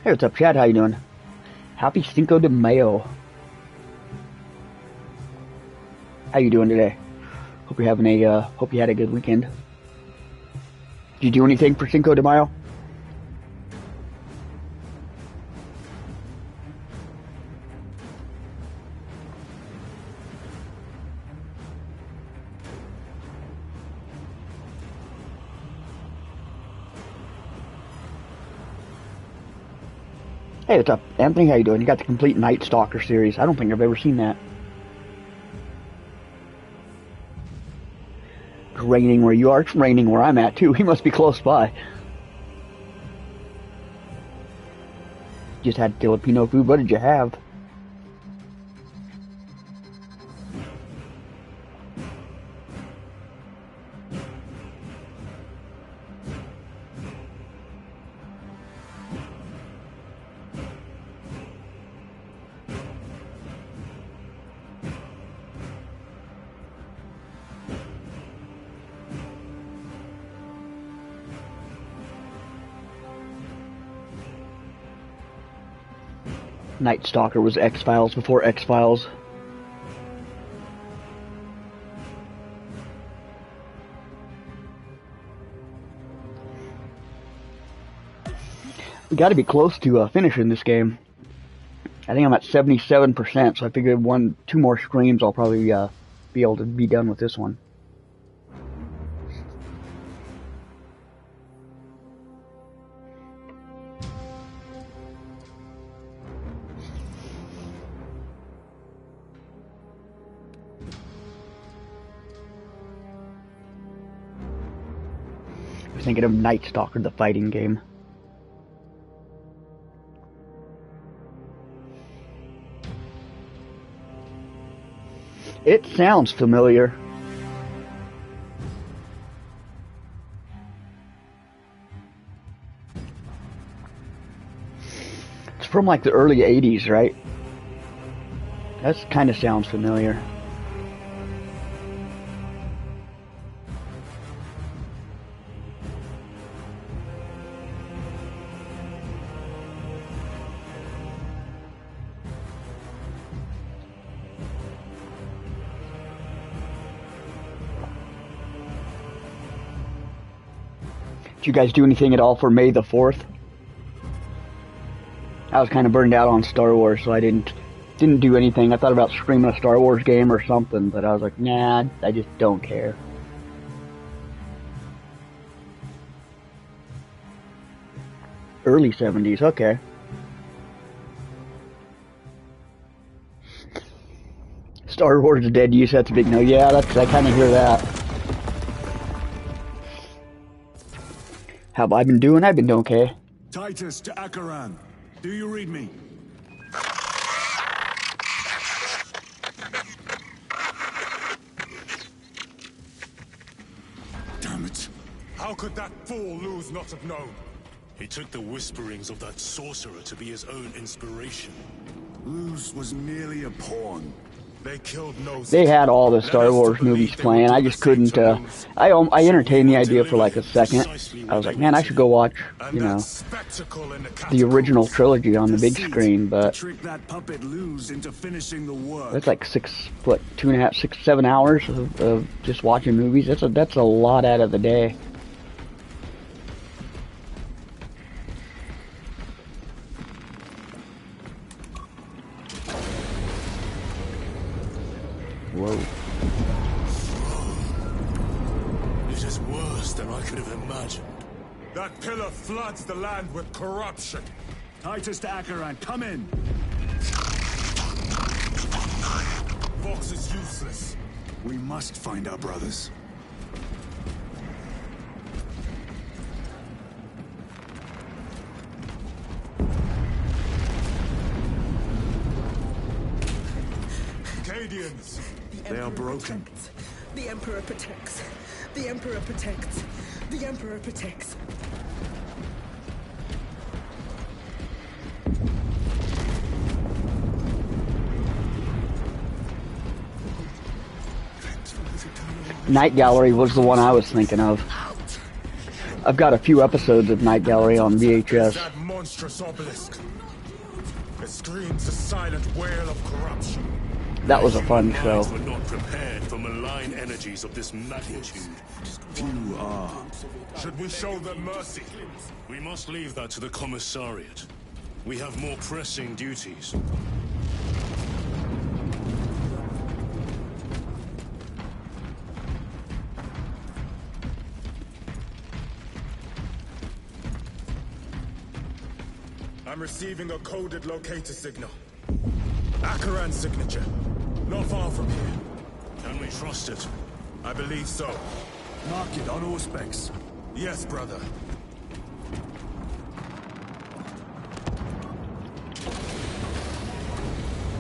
Hey, what's up, Chad? How you doing? Happy Cinco de Mayo. How you doing today? Hope you're having a hope you had a good weekend. Did you do anything for Cinco de Mayo? Hey, what's up, Anthony? How you doing? You got the complete Night Stalker series. I don't think I've ever seen that. It's raining where you are. It's raining where I'm at, too. He must be close by. Just had Filipino food. What did you have? Night Stalker was X-Files before X-Files. We got to be close to finishing this game. I think I'm at 77%, so I figured two more streams I'll probably be able to be done with this one. Thinking of Night Stalker, the fighting game. It sounds familiar. It's from like the early 80s, right? That kind of sounds familiar. Did you guys do anything at all for May the 4th? I was kind of burned out on Star Wars, so I didn't do anything. I thought about streaming a Star Wars game or something, but I was like, nah, I just don't care. Early 70s, okay. Star Wars dead use, that's a big no. Yeah, I kind of hear that. How have I been doing? I've been doing okay. Titus to Acheran. Do you read me? Damn it. How could that fool Luz not have known? He took the whisperings of that sorcerer to be his own inspiration. Luz was merely a pawn. They killed Nosy. They had all the Star Wars movies playing. I just couldn't, I entertained the idea for like a second. I was like, man, I should go watch, you know, the original trilogy on the big screen, but that's like 7 hours of just watching movies. That's a lot out of the day. Whoa. It is worse than I could have imagined. That pillar floods the land with corruption. Titus to Acheran, come in. Vox is useless. We must find our brothers. Cadians. They are broken. Protects. The Emperor protects. The Emperor protects. The Emperor protects. Night Gallery was the one I was thinking of. I've got a few episodes of Night Gallery on VHS. monstrous obelisk. It screams a silent wail of corruption. That was a fun Human show. minds were not prepared for malign energies of this magnitude. Few are. Should we show them mercy? We must leave that to the commissariat. We have more pressing duties. I'm receiving a coded locator signal. Akaran's signature. Not far from here. Can we trust it? I believe so. Mark it on all specs. Yes, brother.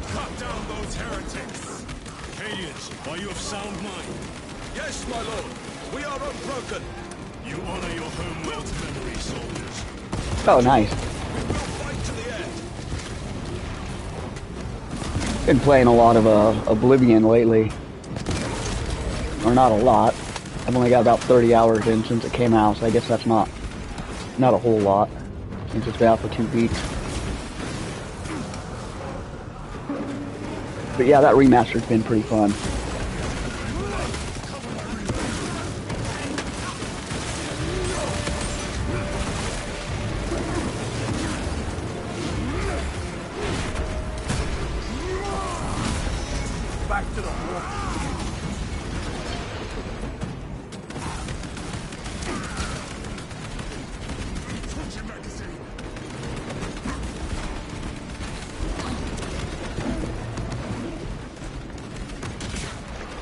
Cut down those heretics! Cadians, are you of sound mind? Yes, my lord. We are unbroken. You honor your homeworld's memory, soldiers. Oh, nice. We will fight to the end. Been playing a lot of Oblivion lately. Or not a lot. I've only got about 30 hours in since it came out, so I guess that's not a whole lot. Since it's been out for 2 weeks. But yeah, that remaster's been pretty fun. Back to the war.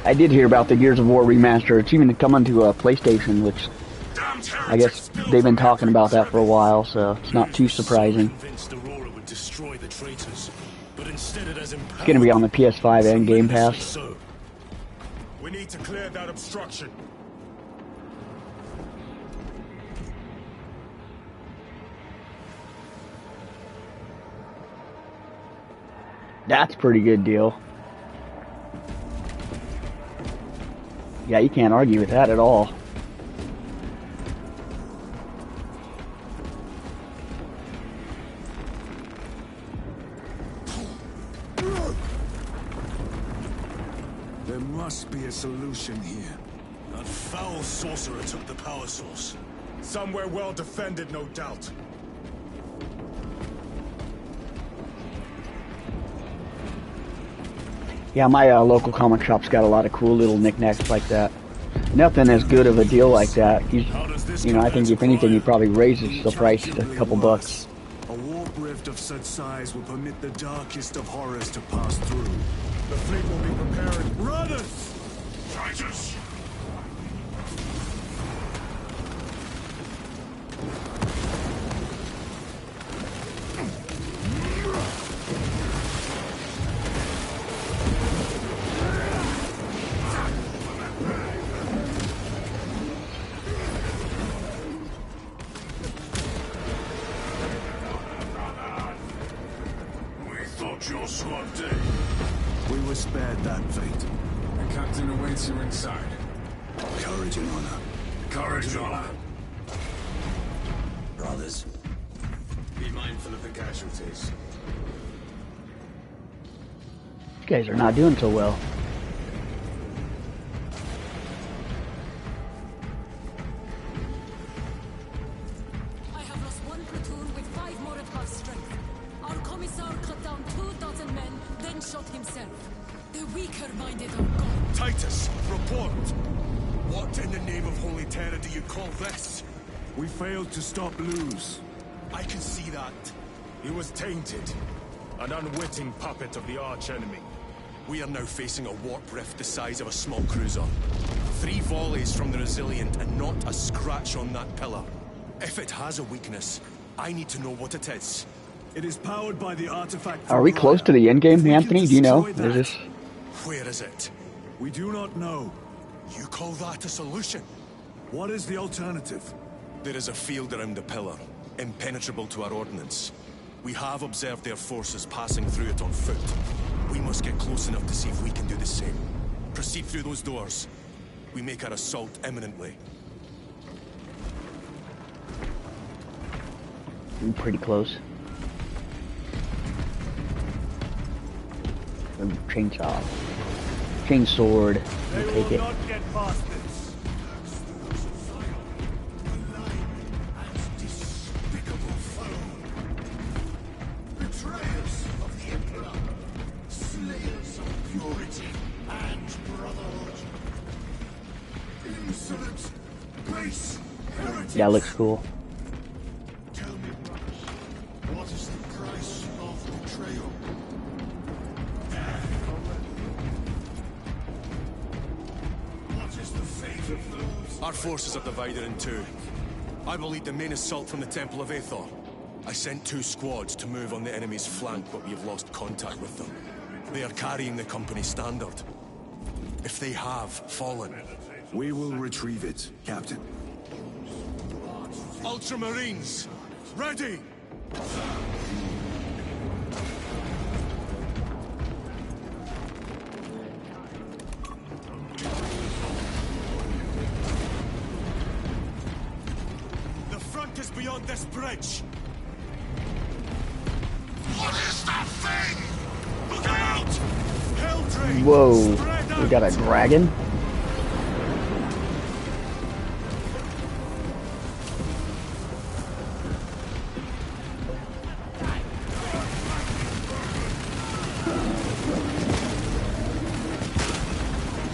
I did hear about the Gears of War remaster. It's even coming to a PlayStation, which I guess they've been talking about that for a while, so it's not too surprising. Convinced Aurora would destroy the traitors, but instead it has empowered. It's going to be on the PS5 and Game Pass. So, We need to clear that obstruction. That's a pretty good deal. Yeah, you can't argue with that at all. There must be a solution here. that foul sorcerer took the power source. Somewhere well defended, no doubt. Yeah, my local comic shop's got a lot of cool little knickknacks like that. Nothing as good of a deal like that. You know, I think if anything, he probably raises the price a couple bucks. A warp rift of such size will permit the darkest of horrors to pass through. The fleet will be preparing. Brothers! Traitors! We thought your squad dead. We were spared that fate. The captain awaits you inside. Courage and honor. Courage, honor. Brothers, be mindful of the casualties. These guys are not doing so well. I have lost one platoon with 5 more at half strength. Our commissar cut down 2,000 men, then shot himself. The weaker-minded are gone. Titus, report! What in the name of Holy Terror do you call this? We failed to stop Luz. I can see that. He was tainted. An unwitting puppet of the arch-enemy. We are now facing a warp rift the size of a small cruiser. 3 volleys from the Resilient and not a scratch on that pillar. If it has a weakness, I need to know what it is. It is powered by the artifact. Are we close to the end game, Anthony? Do you know? Is this? Where is it? We do not know. You call that a solution? What is the alternative? There is a field around the pillar, impenetrable to our ordnance. We have observed their forces passing through it on foot. We must get close enough to see if we can do the same. Proceed through those doors. We make our assault imminently. Pretty close. Chainsaw. Chainsword. We'll take it. Not get past this. Despicable foe. Betrayers of the Emperor. Slayers of purity and brotherhood. Insolent, base, heretics. Yeah, looks cool. Tell me, what is the price of betrayal? What is the fate of those? Our forces are divided in two. I will lead the main assault from the Temple of Aethor. I sent 2 squads to move on the enemy's flank, but we have lost contact with them. They are carrying the company standard. If they have fallen, We will retrieve it, Captain. Ultramarines, ready! The front is beyond this bridge. What is that thing? Look out! Helldrake! Whoa. Spread We got a out! dragon?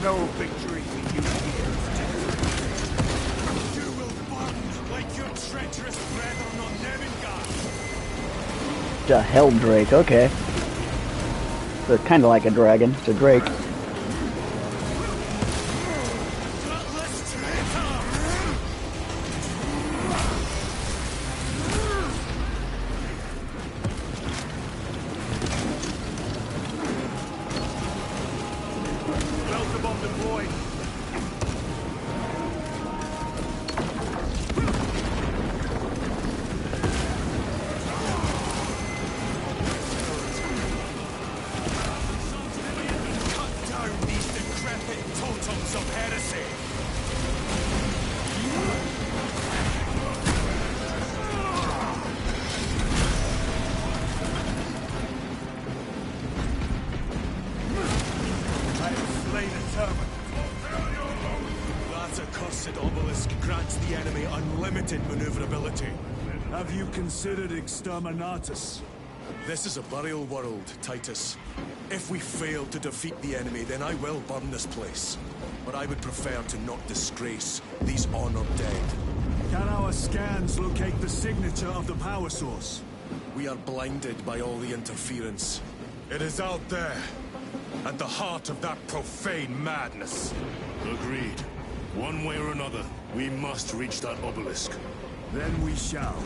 No victory for you here. You will burn like your treacherous brethren on Nevengard! The Hell Drake, okay. So it's kind of like a dragon. It's a drake. Gutless traitor! Welcome on deployed. Cut down these decrepit totems of heresy! I have slain a servant. That accursed obelisk grants the enemy unlimited maneuverability. Have you considered exterminatus? This is a burial world, Titus. If we fail to defeat the enemy, then I will burn this place. But I would prefer to not disgrace these honored dead. Can our scans locate the signature of the power source? We are blinded by all the interference. It is out there, at the heart of that profane madness. Agreed. One way or another, we must reach that obelisk. Then we shall.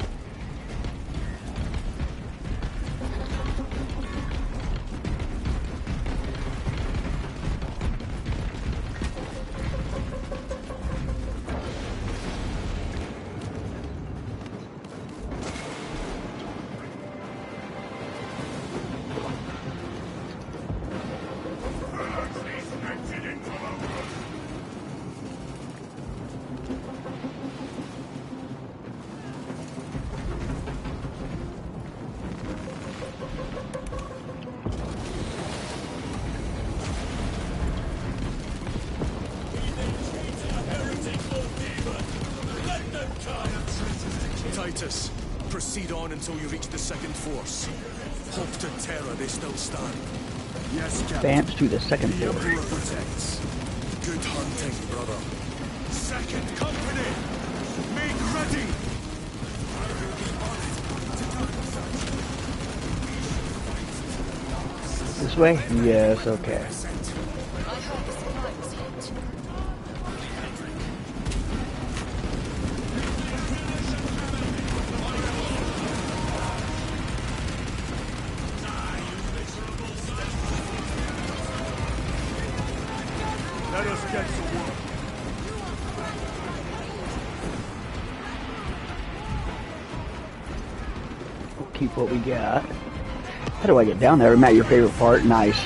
Titus, proceed on until you reach the second force. Hope to terror they still stand. Yes, Captain. Advance to the second The floor. Emperor protects. Good hunting, brother. Second company! Make ready! This way? Yes, okay. Let us get to work. We'll keep what we got. How do I get down there? Matt, your favorite part? Nice.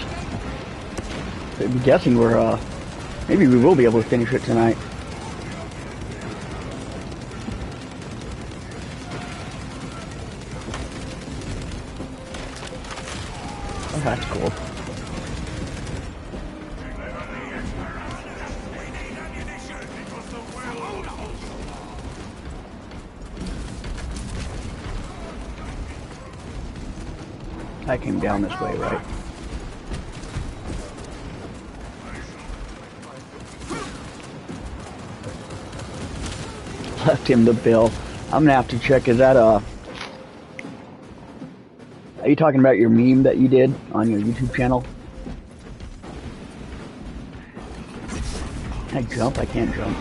I'm guessing we're, maybe we will be able to finish it tonight. That's cool. I came down this way, right? Left him the bill. I'm gonna have to check. Is that are you talking about your meme that you did on your YouTube channel? Can I jump? I can't jump.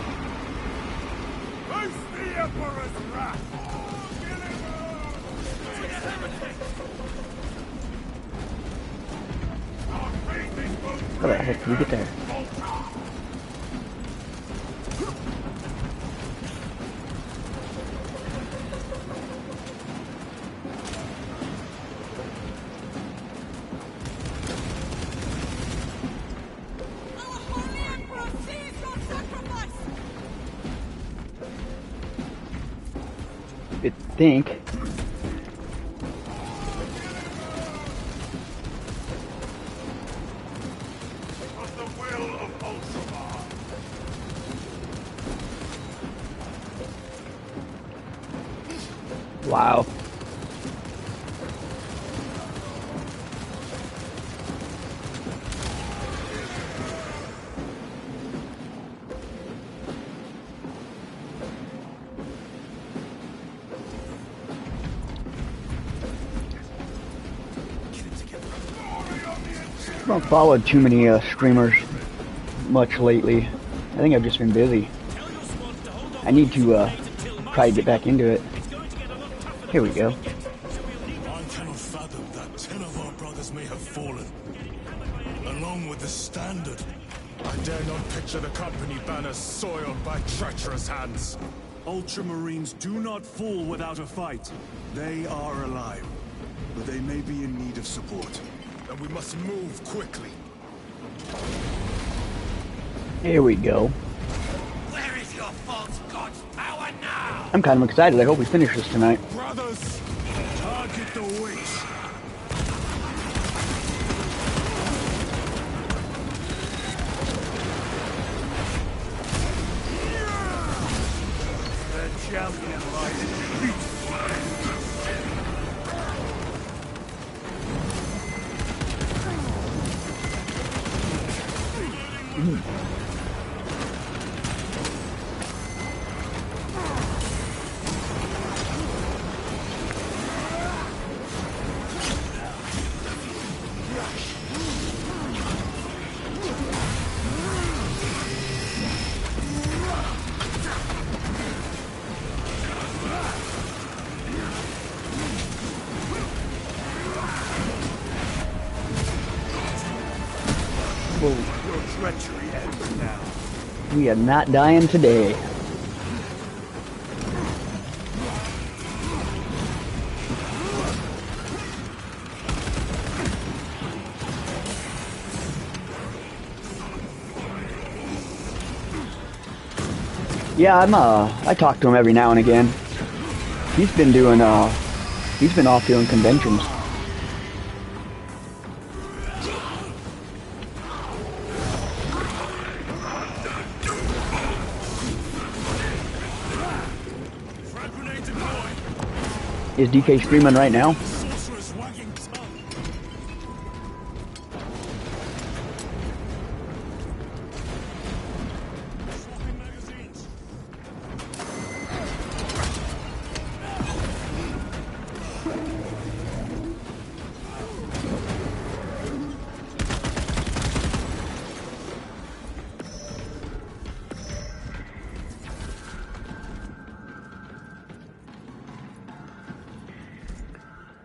How the heck did we get there? I think. Wow. I don't follow too many streamers much lately. I think I've just been busy. I need to try to get back into it. Here we go. I cannot fathom that 10 of our brothers may have fallen. Along with the Standard. I dare not picture the company banners soiled by treacherous hands. Ultramarines do not fall without a fight. They are alive, but they may be in need of support. And we must move quickly. Here we go. Where is your false god's power now? I'm kind of excited. I hope we finish this tonight. Brothers, target the witch. The champion lies in defeat. Your treachery ends now. We are not dying today. Yeah, I talk to him every now and again. He's been doing he's been off doing conventions. Is DK streaming right now? Sorcerer's wagging tongue. Swapping magazines.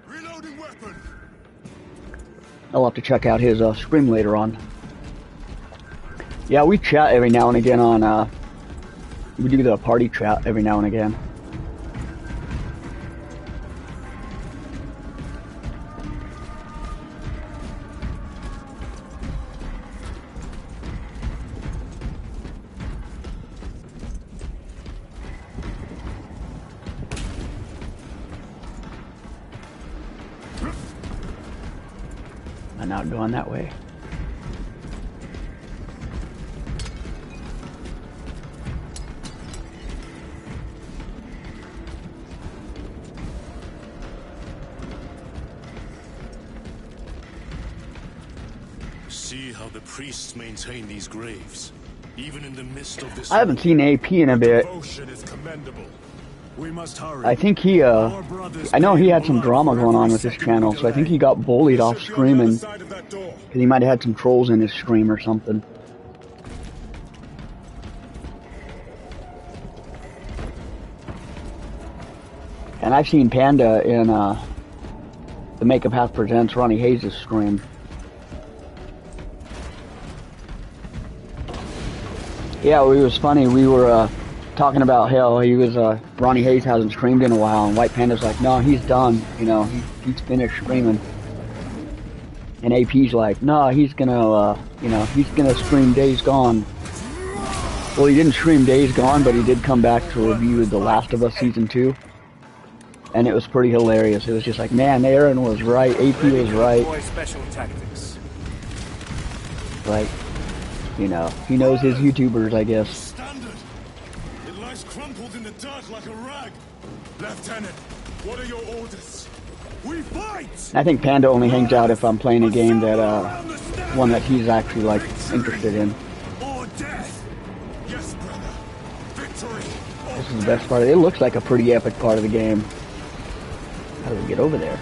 Reloading weapon. I'll have to check out his stream later on. Yeah, we chat every now and again on we do the party chat every now and again. I'm not going that way. See how the priests maintain these graves, even in the midst of this. I haven't seen AP in a bit. Devotion is commendable. We must hurry. I think he, I know he had some drama going on with his channel, so I think he got bullied off streaming. Because he might have had some trolls in his stream or something. And I've seen Panda in, the Makeup Half Presents Ronnie Hayes' stream. Yeah, it was funny. We were, talking about how he was, Ronnie Hayes hasn't streamed in a while, and White Panda's like, no, he's done, you know, he's finished streaming. And AP's like, no, he's gonna, you know, he's gonna stream Days Gone. Well, he didn't stream Days Gone, but he did come back to review The Last of Us Season 2. And it was pretty hilarious. It was just like, man, Aaron was right, AP was right. Special tactics. Like, you know, he knows his YouTubers, I guess. Crumpled in the dirt like a rag. Lieutenant, what are your orders? We fight! I think Panda only hangs out if I'm playing a game that, one that he's actually, like, interested in. Or death. Yes, brother. Victory. This is the best part. It looks like a pretty epic part of the game. How do we get over there?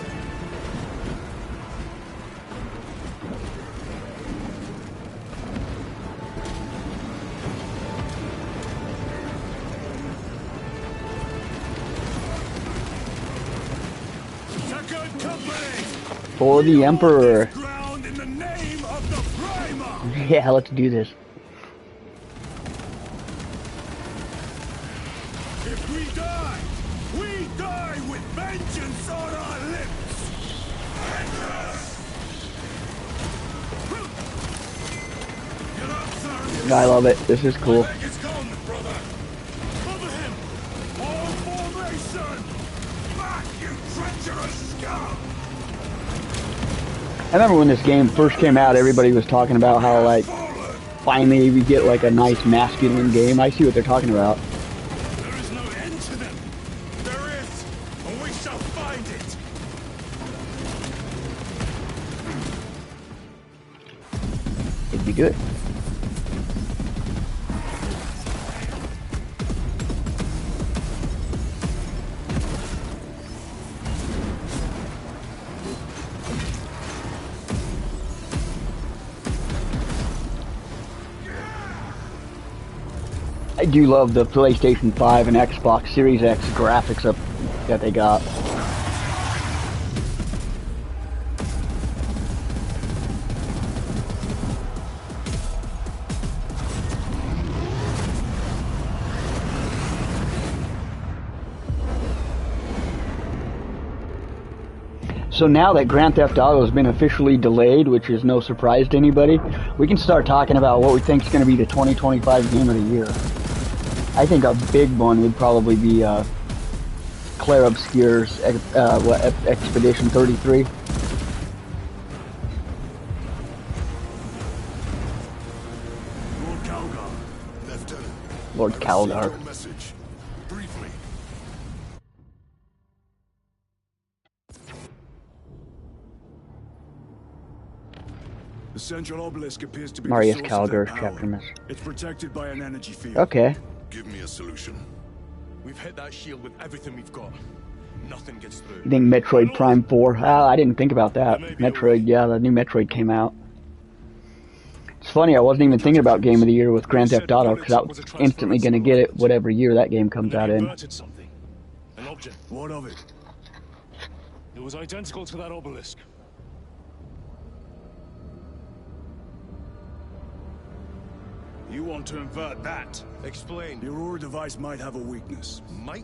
For the Emperor. Yeah, let's do this. If we die with vengeance on our lips. I love it. This is cool. It's gone, brother. Cover him. All formation. Back, you treacherous scum. I remember when this game first came out, everybody was talking about how, like, finally we get, like, a nice masculine game. I see what they're talking about. There is no end to them. There is, and we shall find it. It'd be good. I do love the PlayStation 5 and Xbox Series X graphics up that they got. So now that Grand Theft Auto has been officially delayed, which is no surprise to anybody, we can start talking about what we think is going to be the 2025 Game of the Year. I think a big one would probably be Claire Obscure's Expedition 33. Lord Calgar. Lieutenant. Lord Calgar. Message. Briefly. The central obelisk appears to be Marius the source of their Calgar's power. chapter miss. It's protected by an energy field. Okay. Give me a solution. We've hit that shield with everything we've got. Nothing gets through. You think Metroid Prime 4? I didn't think about that. Metroid, yeah, the new Metroid came out. It's funny, I wasn't even thinking about Game of the Year with Grand Theft Auto, because I was instantly going to get it whatever year that game comes out in. Something. An object. What of it? It was identical to that obelisk. You want to invert that? Explain. The Aurora device might have a weakness. Might?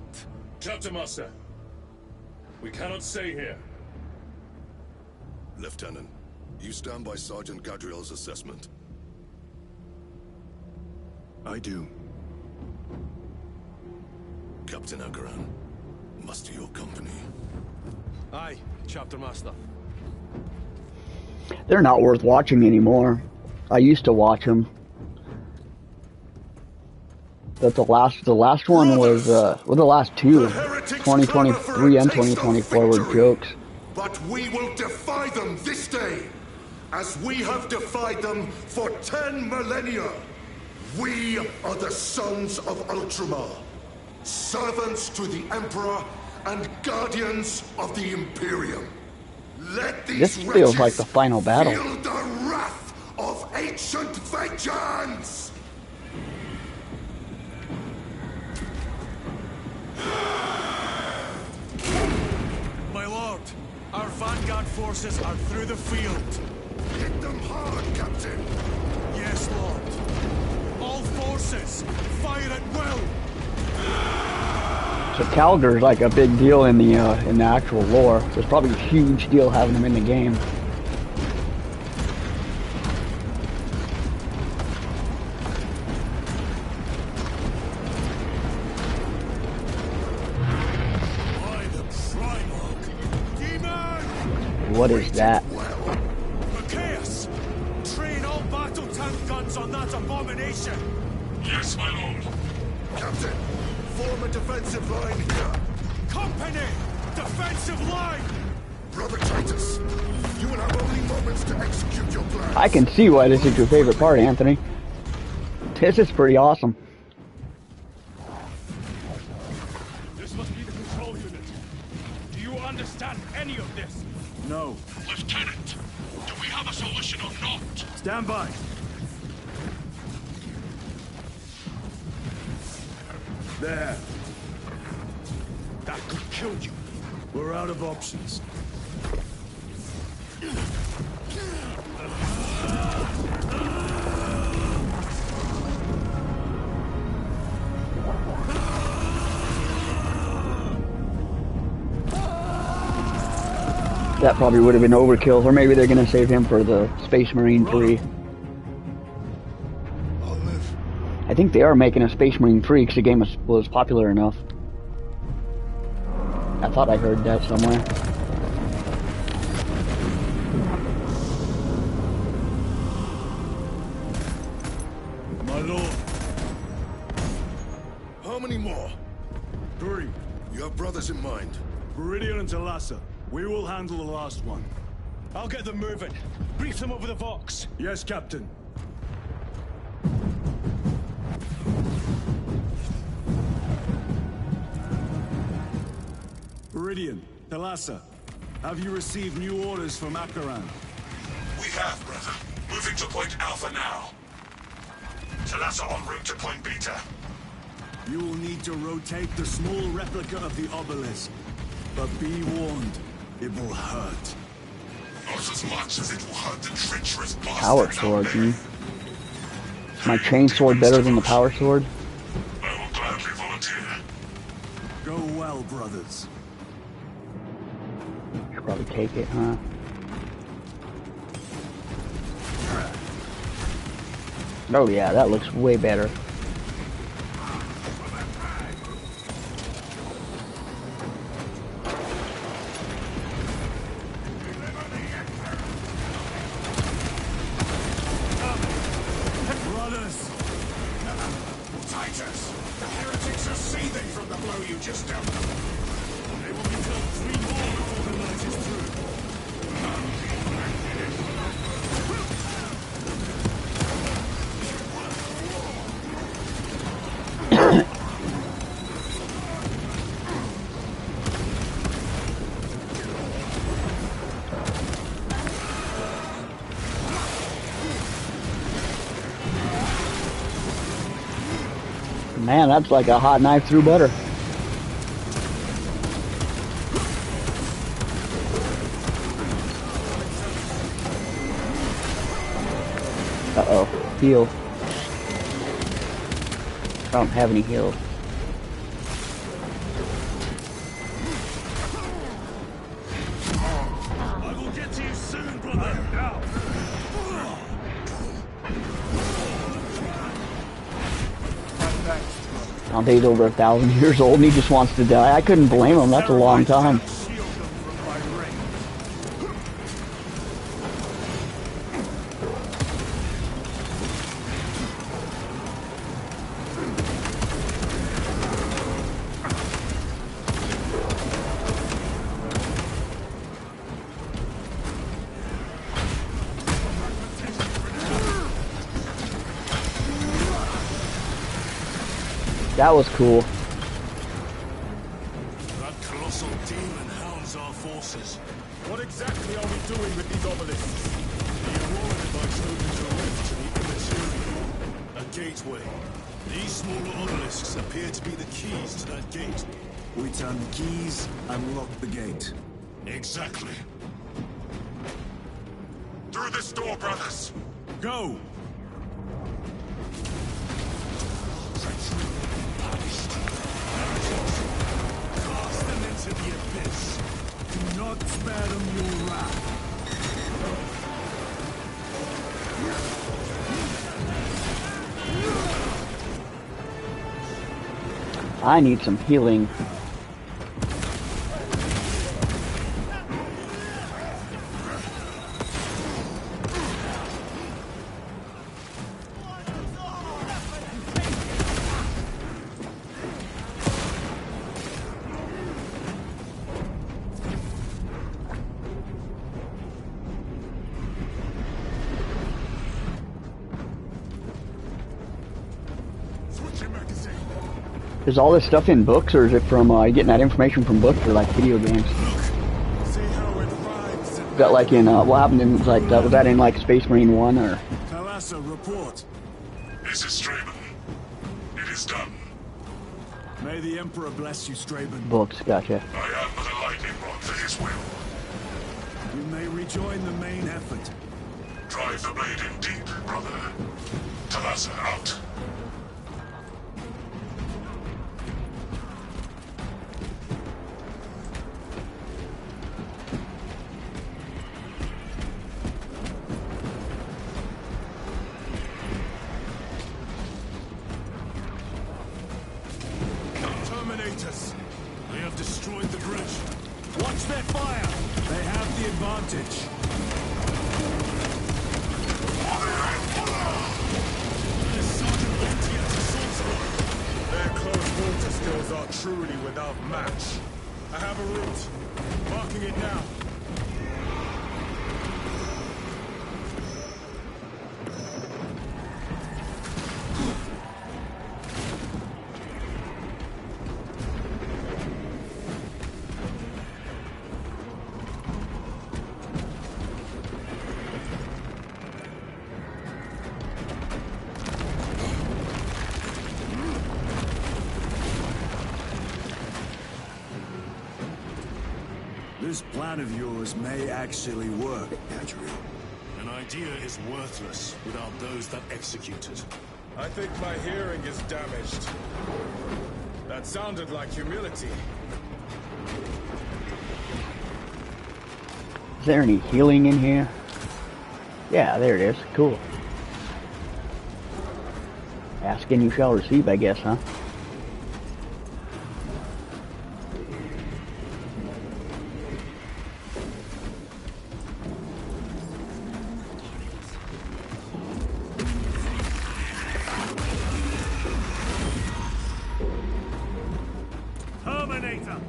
Chapter Master, we cannot stay here. Lieutenant, you stand by Sergeant Gadriel's assessment. I do. Captain Agaran, muster your company. Aye, Chapter Master. They're not worth watching anymore. I used to watch them. But the last one was, well, the last two, 2023 and 2024 were jokes. But we will defy them this day, as we have defied them for 10 millennia. We are the sons of Ultramar, servants to the Emperor and guardians of the Imperium. Let these This feels like the final battle. feel the wrath of ancient vengeance! My lord, our vanguard forces are through the field. Hit them hard, Captain! Yes, lord. All forces, fire at will! So Calgar's like a big deal in the actual lore. So it's probably a huge deal having him in the game. What is that? Chaos! Train all battle tank guns on that abomination! Yes, my lord. Captain, form a defensive line here. Company! Defensive line! Brother Titus, you will have only moments to execute your plan. I can see why this is your favorite part, Anthony. This is pretty awesome. This must be the control unit. Do you understand any of this? No. Lieutenant, do we have a solution or not? Stand by. There. That could kill you. We're out of options. That probably would have been overkill, or maybe they're gonna save him for the Space Marine 3. I'll live. I think they are making a Space Marine 3 because the game was popular enough. I thought I heard that somewhere. My lord. How many more? 3. You have brothers in mind. Viridian and Talassa. We will handle the last one. I'll get them moving. Brief them over the Vox. Yes, Captain. Viridian, Talassa, have you received new orders from Akaran? We have, brother. Moving to Point Alpha now. Talassa en route to Point Beta. You will need to rotate the small replica of the obelisk. But be warned, it will hurt. Not as much as it will hurt the treacherous bastards Power out sword, there. Is my chain sword better than the power sword? I will gladly volunteer. Go well, brothers. Should probably take it, huh? Oh yeah, that looks way better. Brothers! Titus, the heretics are seething from the blow you just dealt them. They will be killed 3 more before the night is through. Man, that's like a hot knife through butter. Uh-oh. Heal. I don't have any heal. I will get to you soon, brother. Now. Dante's over 1,000 years old and he just wants to die. I couldn't blame him. That's a long time. Shield them from my ring. That was cool. That colossal demon hounds our forces. What exactly are we doing with these obelisks? The Aurora device opens a rift to the immaterial, a gateway. These smaller obelisks appear to be the keys to that gate. We turn the keys and lock the gate. Exactly. Through this door, brothers! Go! Cast them into the abyss. Do not spare them your wrath. I need some healing. Is all this stuff in books, or is it from getting that information from books or like video games? See how it rides. Is that like in what happened in like was that in like Space Marine 1 or? Thalassa, report. This is Straben. It is done. May the Emperor bless you, Straben. Books, gotcha. I am but a lightning rod to his will. You may rejoin the main effort. Drive the blade in deep, brother. Thalassa out. Terminators! They have destroyed the bridge. Watch their fire! They have the advantage. There's Sergeant Lentiat a sorcerer. Their close water skills are truly without match. I have a route. Marking it now. This plan of yours may actually work, Adriel. An idea is worthless without those that execute it. I think my hearing is damaged. That sounded like humility. Is there any healing in here? Yeah, there it is. Cool. Ask and you shall receive, I guess, huh? Terminator!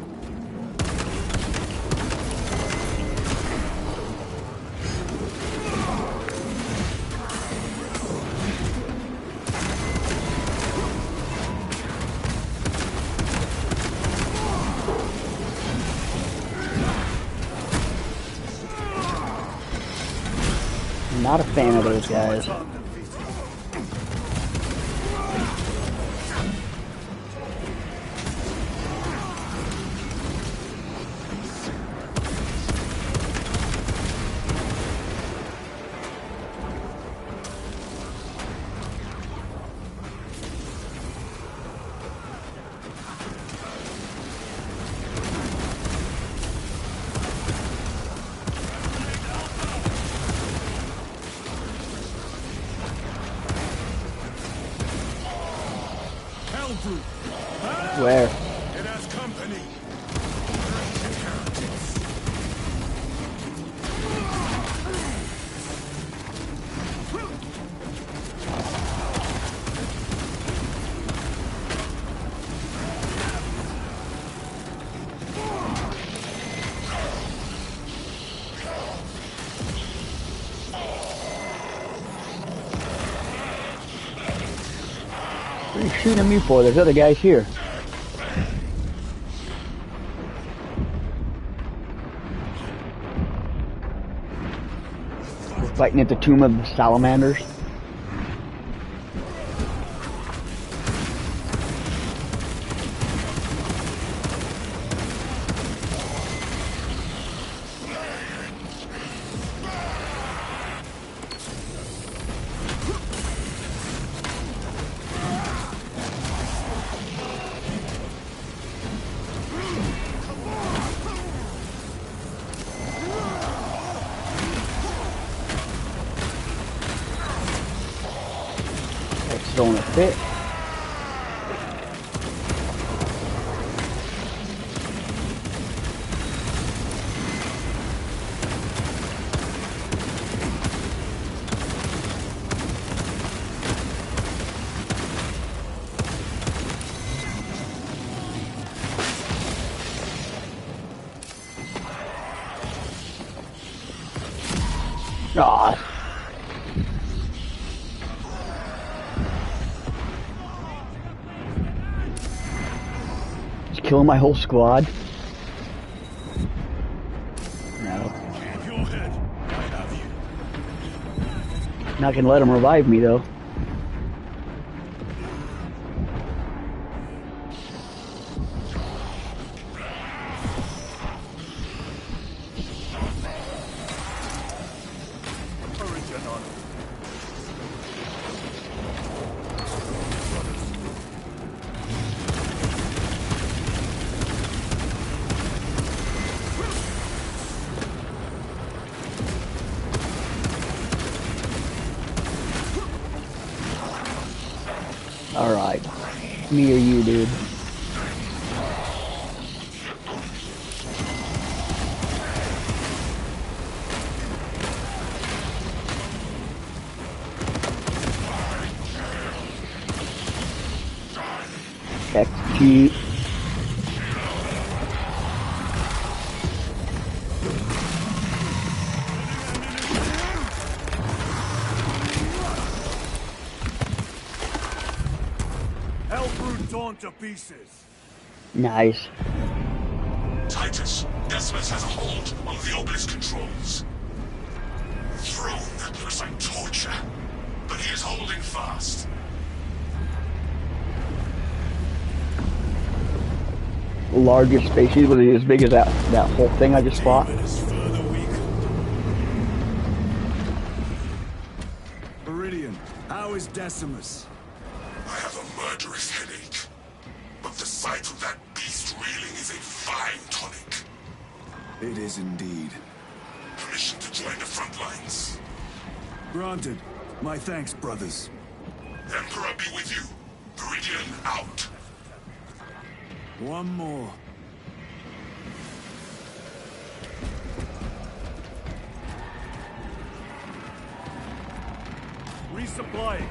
Not a fan of those guys. Where? It has company. What are you shooting at me for? There's other guys here. We're fighting at the tomb of the salamanders. Throwing a fit. Ah. Killing my whole squad. No. Not gonna let him revive me though. Alright. Me or you, dude. XG. Torn to pieces. Nice. Titus, Decimus has a hold on the obelisk controls. Thrown that looks like torture, but he is holding fast. Largest species, was he as big as that whole thing I just fought? Viridian, how is Decimus? I have a murderous headache, but the sight of that beast reeling is a fine tonic. It is indeed. Permission to join the front lines. Granted. My thanks, brothers. Emperor be with you. Viridian out. One more. Resupplying.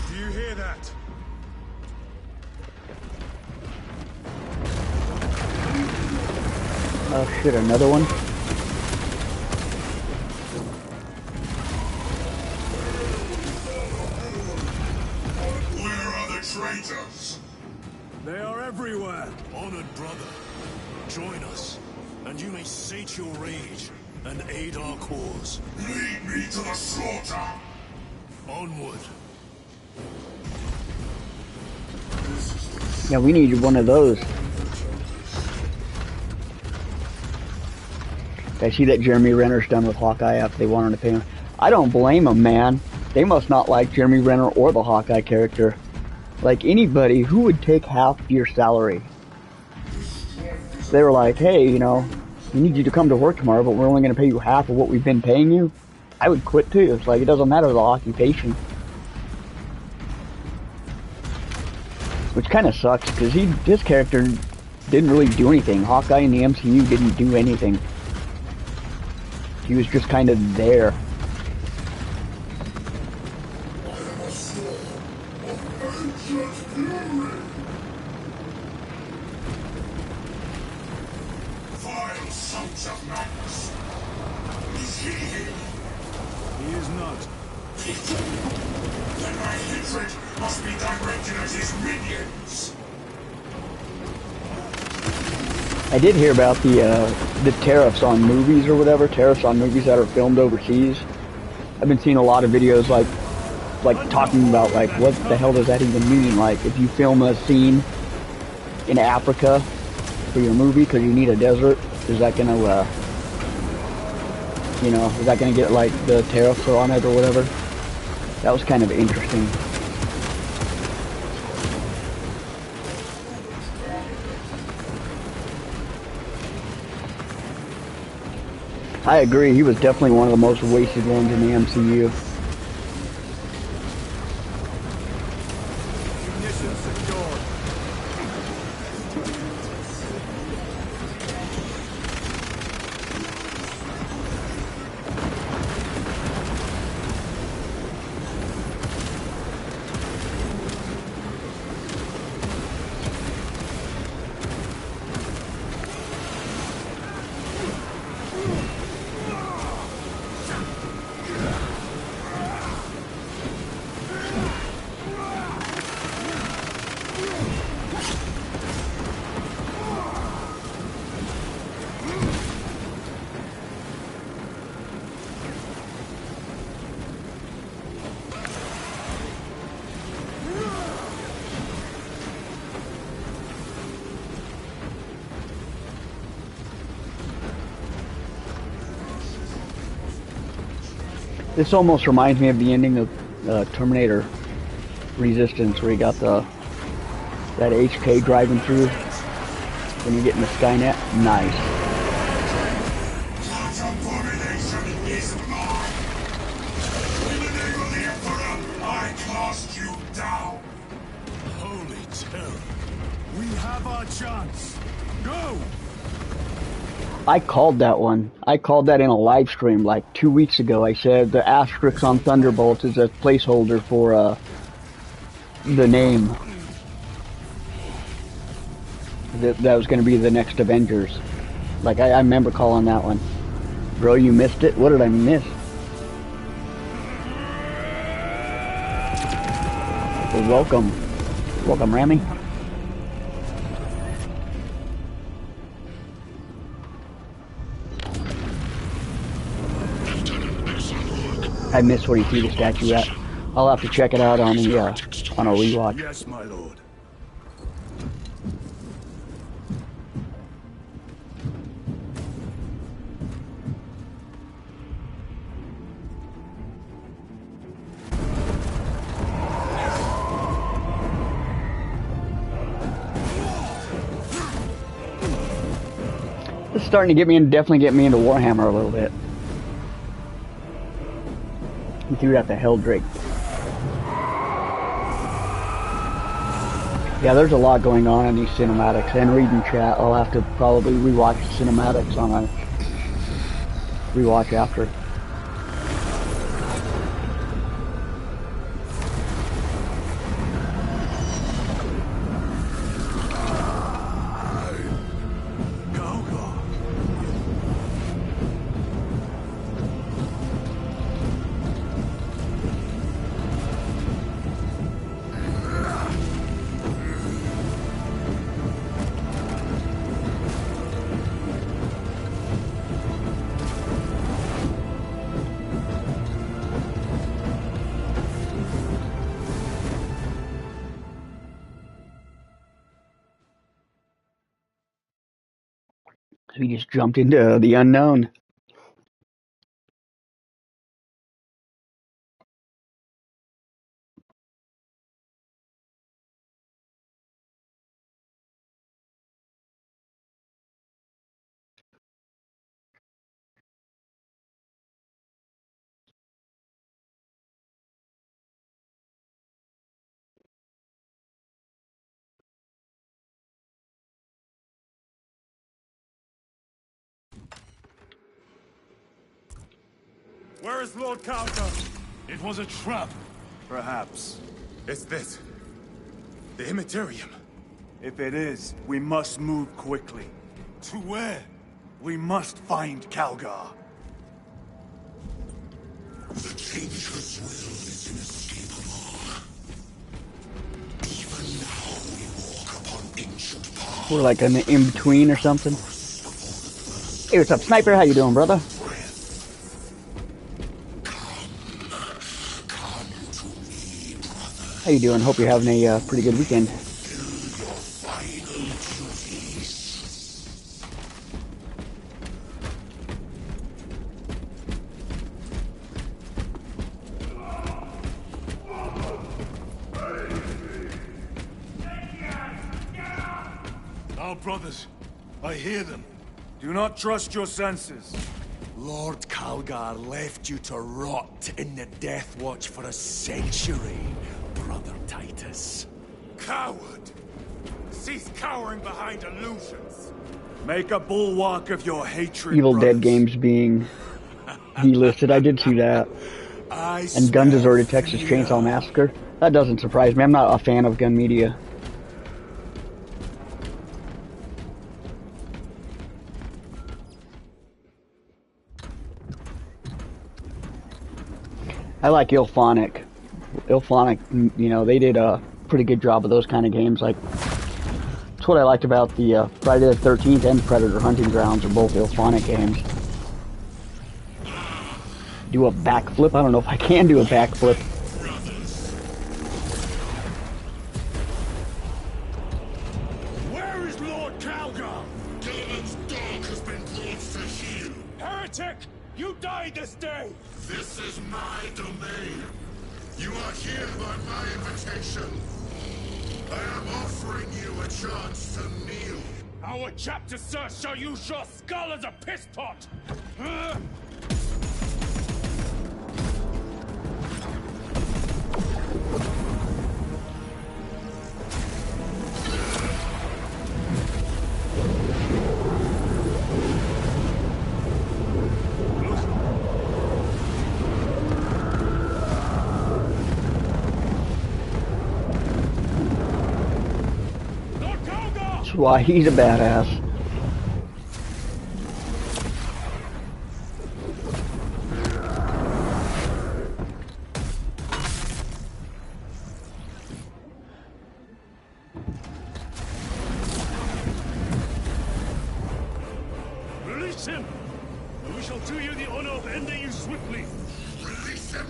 Do you hear that? Oh shit, another one? Where are the traitors? They are everywhere. Honored brother, join us, and you may sate your rage and aid our cause. Lead me to the slaughter! Onward. Yeah, we need one of those. I see that Jeremy Renner's done with Hawkeye after they wanted to pay him. I don't blame him, man. They must not like Jeremy Renner or the Hawkeye character. Like anybody, who would take half your salary? They were like, hey, you know, we need you to come to work tomorrow, but we're only going to pay you half of what we've been paying you. I would quit too. It's like, it doesn't matter the occupation. Which kind of sucks, because his character didn't really do anything. Hawkeye in the MCU didn't do anything. He was just kind of there. Vile sons of madness. Is he here? He is not. Then my hatred must be directed at his minions. I did hear about the tariffs on movies or whatever, tariffs on movies that are filmed overseas. I've been seeing a lot of videos like talking about like what the hell does that even mean? Like if you film a scene in Africa for your movie because you need a desert, is that gonna you know, is that gonna get like the tariffs on it or whatever? That was kind of interesting. I agree, he was definitely one of the most wasted ones in the MCU. Ignition secured. This almost reminds me of the ending of Terminator Resistance, where you got that HK driving through when you get in the Skynet. Nice. That abomination is mine. In the name of the Emperor, I cast you down. Holy terror. We have our chance. Go! I called that one. I called that in a live stream like 2 weeks ago. I said the asterisk on Thunderbolts is a placeholder for the name. That was going to be the next Avengers. Like, I remember calling that one. Bro, you missed it? What did I miss? Well, welcome. Welcome, Rami. I missed where you threw the statue at. I'll have to check it out on a rewatch. Yes, my lord. It's starting to get me definitely get me into Warhammer a little bit. He threw out the Helldrake. Yeah, there's a lot going on in these cinematics, and reading chat. I'll have to probably rewatch the cinematics on a rewatch after. We just jumped into the unknown. Where is Lord Calder? It was a trap. Perhaps. Is this the Immaterium? If it is, we must move quickly. To where? We must find Calgar. The Changeless will is inescapable. Even now we walk upon ancient paths. We're like in between or something. Hey, what's up, Sniper? How you doing, brother? How you doing? Hope you're having a pretty good weekend. Our brothers. I hear them. Do not trust your senses. Lord Calgar left you to rot in the Death Watch for a century, Brother Titus. Coward! Cease cowering behind illusions. Make a bulwark of your hatred, Evil brothers. Dead games being delisted. I did see that. And Gun deserted Texas Chainsaw Massacre. That doesn't surprise me. I'm not a fan of gun media. I like Ilphonic. Ilphonic, you know, they did a pretty good job of those kind of games. Like, that's what I liked about the Friday the 13th and Predator Hunting Grounds are both Ilphonic games. Do a backflip? I don't know if I can do a backflip. Where is Lord Calgar? Gilliman's dog has been brought to heel. Heretic! You died this day! This is my domain. You are here by my invitation. I am offering you a chance to kneel. Our chapter, sir, shall use your skull as a piss pot! That's why he's a badass. Release him! And we shall do you the honor of ending you swiftly! Release him!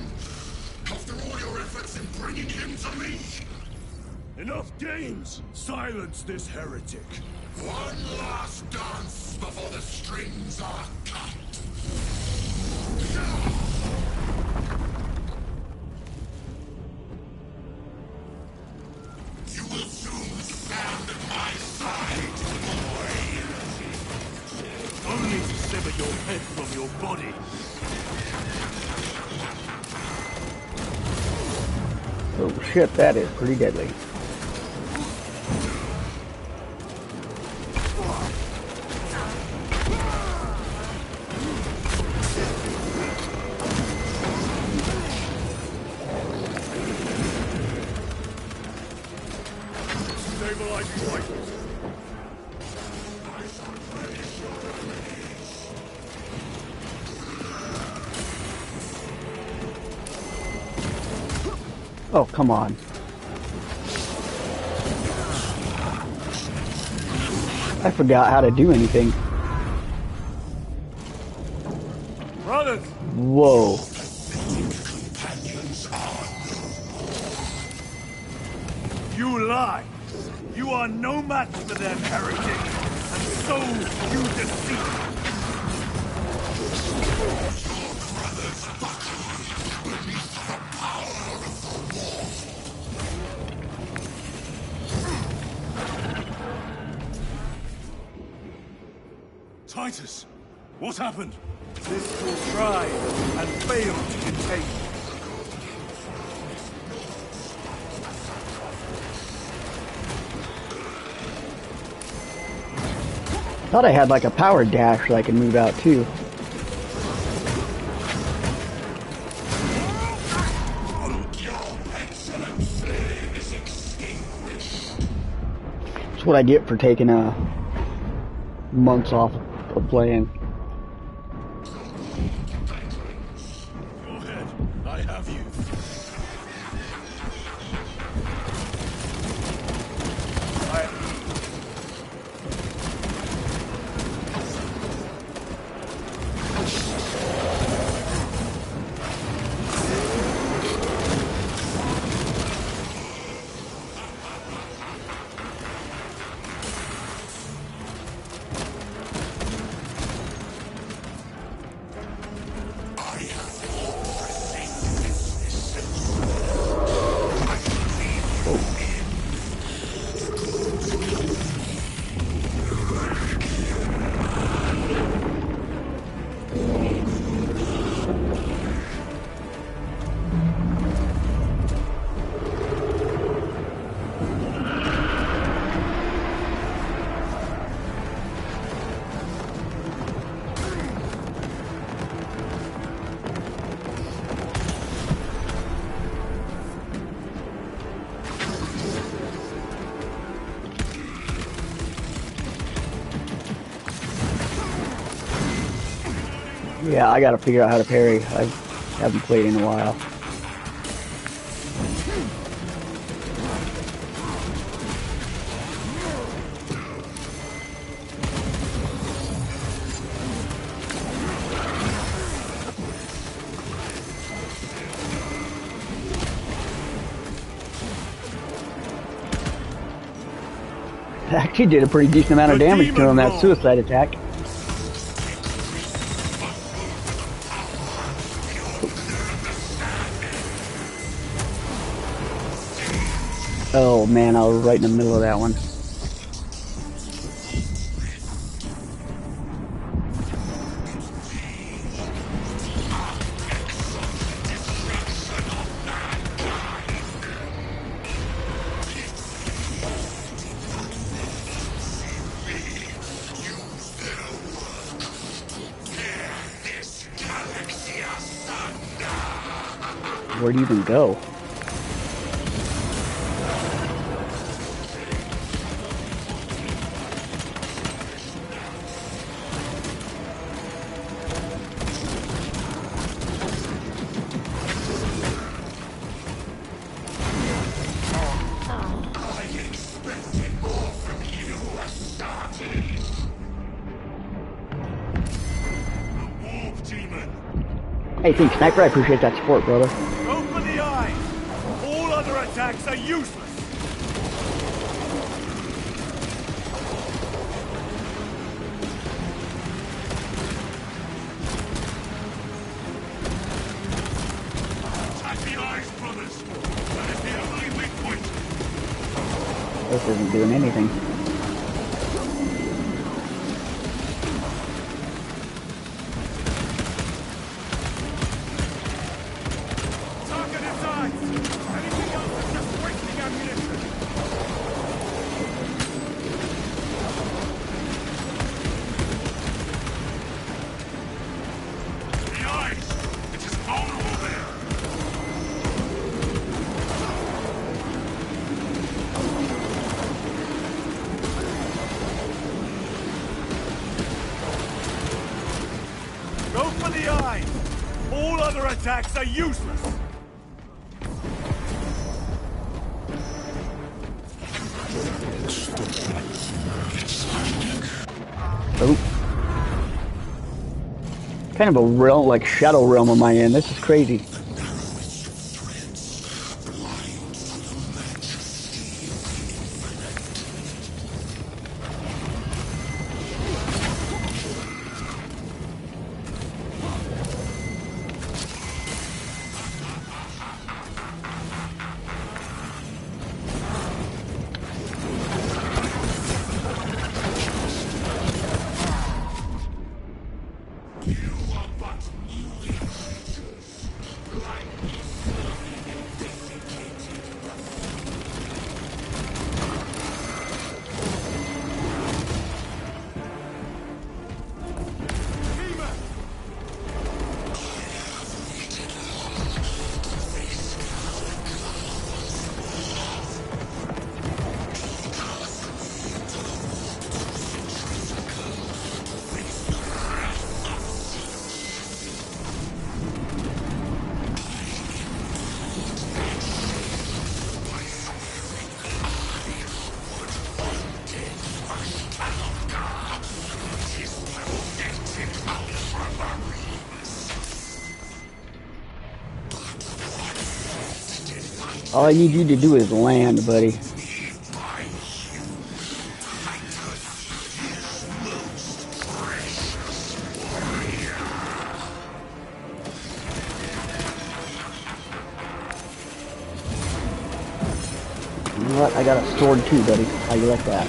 After all your efforts in bringing him to me! Enough games! Silence this heretic! One last dance before the strings are cut! You will soon stand at my side, boy! Only to sever your head from your body! Oh shit, that is pretty deadly. Stabilize these rifles! Oh, come on. I forgot how to do anything. Brothers! Whoa. You lie! You are no match for them, heretic! And so you deceive! Titus! What happened? This will try and fail to contain you. Thought I had like a power dash so I could move out too. Hold your That's what I get for taking months off of playing. Go ahead. I have you. Yeah, I gotta figure out how to parry. I haven't played in a while. Actually did a pretty decent amount of damage to him, that suicide attack. Oh man, I was right in the middle of that one. Where'd he even go? Hey, thanks, Sniper. I appreciate that support, brother. Go for the eyes! All other attacks are useless! Attack the eyes, brothers! That is the only weak point! This isn't doing anything. Go for the eyes! All other attacks are useless! Oh. Kind of a realm, like shadow realm am I in? This is crazy. All I need you to do is land, buddy. You know what? I got a sword too, buddy. How you like that?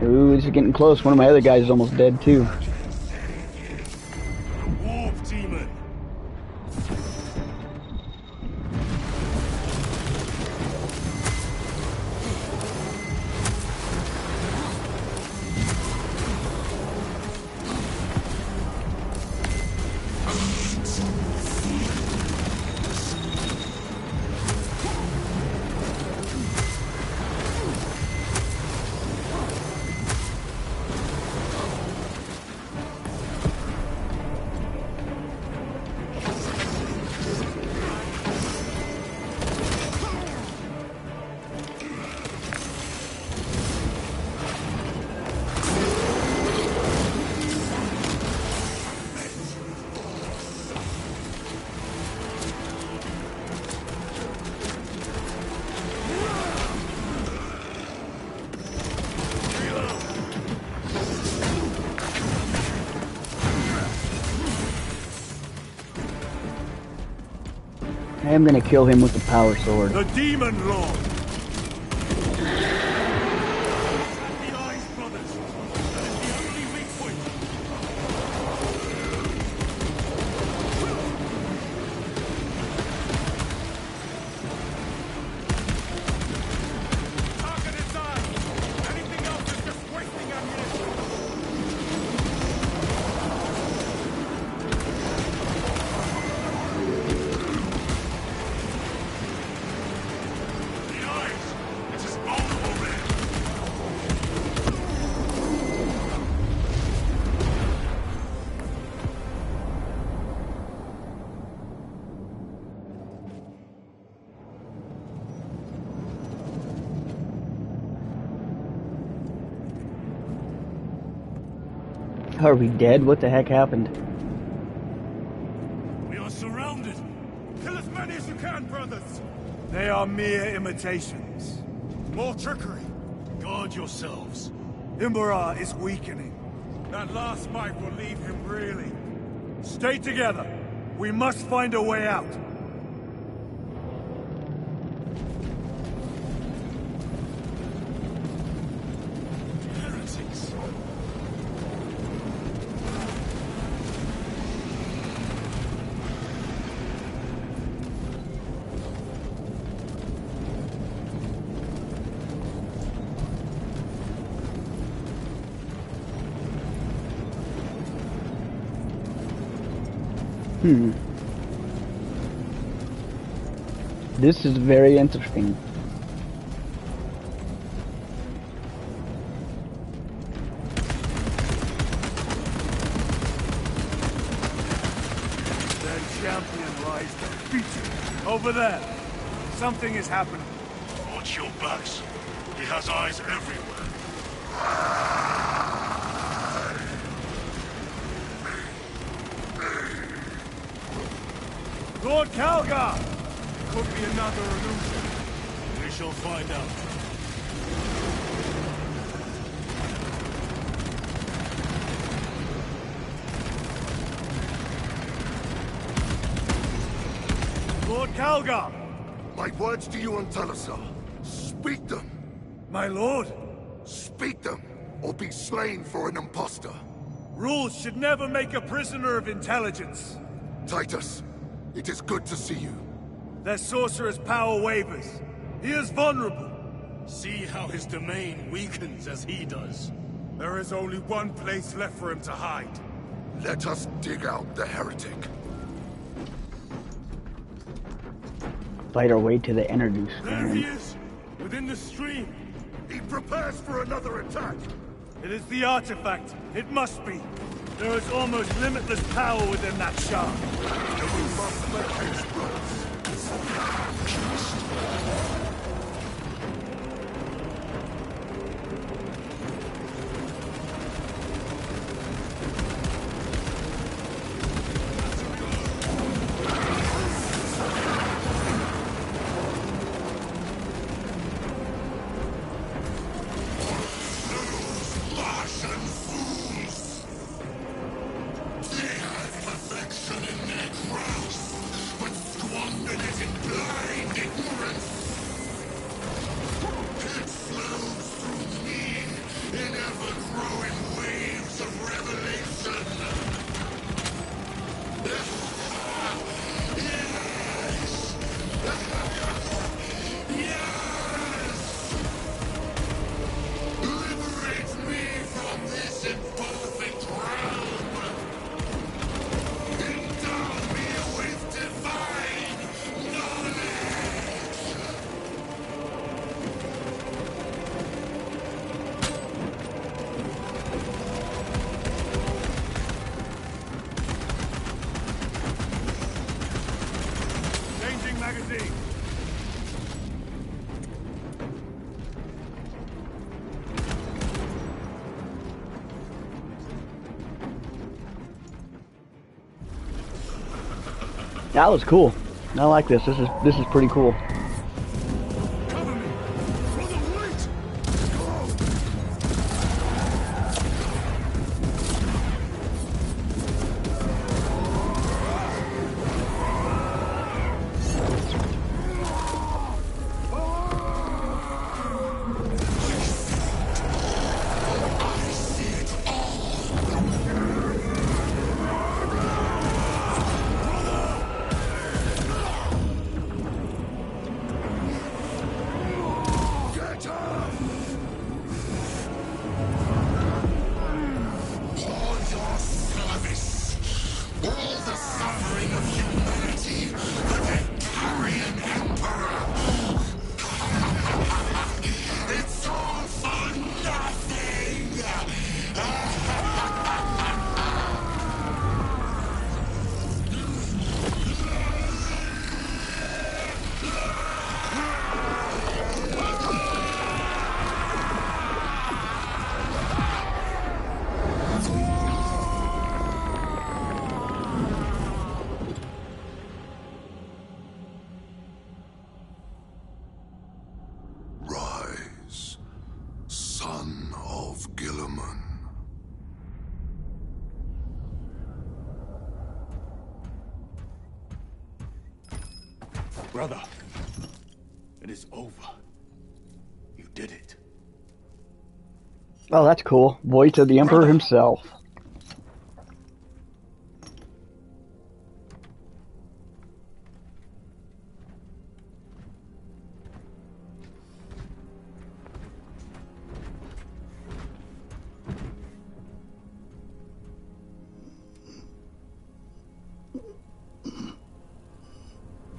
Ooh, this is getting close. One of my other guys is almost dead too. Warp demon. I am gonna kill him with the power sword. The Demon Lord. The Eyes Brothers. That is the only weak point. Target is on. Anything else is just wasting ammunition. Are we dead? What the heck happened? We are surrounded. Kill as many as you can, brothers. They are mere imitations. More trickery. Guard yourselves. Imbara is weakening. That last fight will leave him reeling. Stay together. We must find a way out. Heretics. This is very interesting. Their champion lies defeated. Over there. Something is happening. Watch your backs. He has eyes everywhere. Lord Calgar! Could be another illusion. We shall find out. Lord Calgar! My words to you on Talasar. Speak them. My lord! Speak them, or be slain for an impostor. Rules should never make a prisoner of intelligence. Titus, it is good to see you. Their sorcerer's power wavers. He is vulnerable. See how his domain weakens as he does. There is only one place left for him to hide. Let us dig out the heretic. Fight our way to the energy There he stream. is! Within the stream! He prepares for another attack. It is the artifact. It must be. There is almost limitless power within that shard. And we must let his brothers. That was cool. I like this. This is pretty cool. Cover me! For the weight! Rise, son of Guilliman. Brother, it is over. You did it. Oh, that's cool. Voice of the Emperor himself.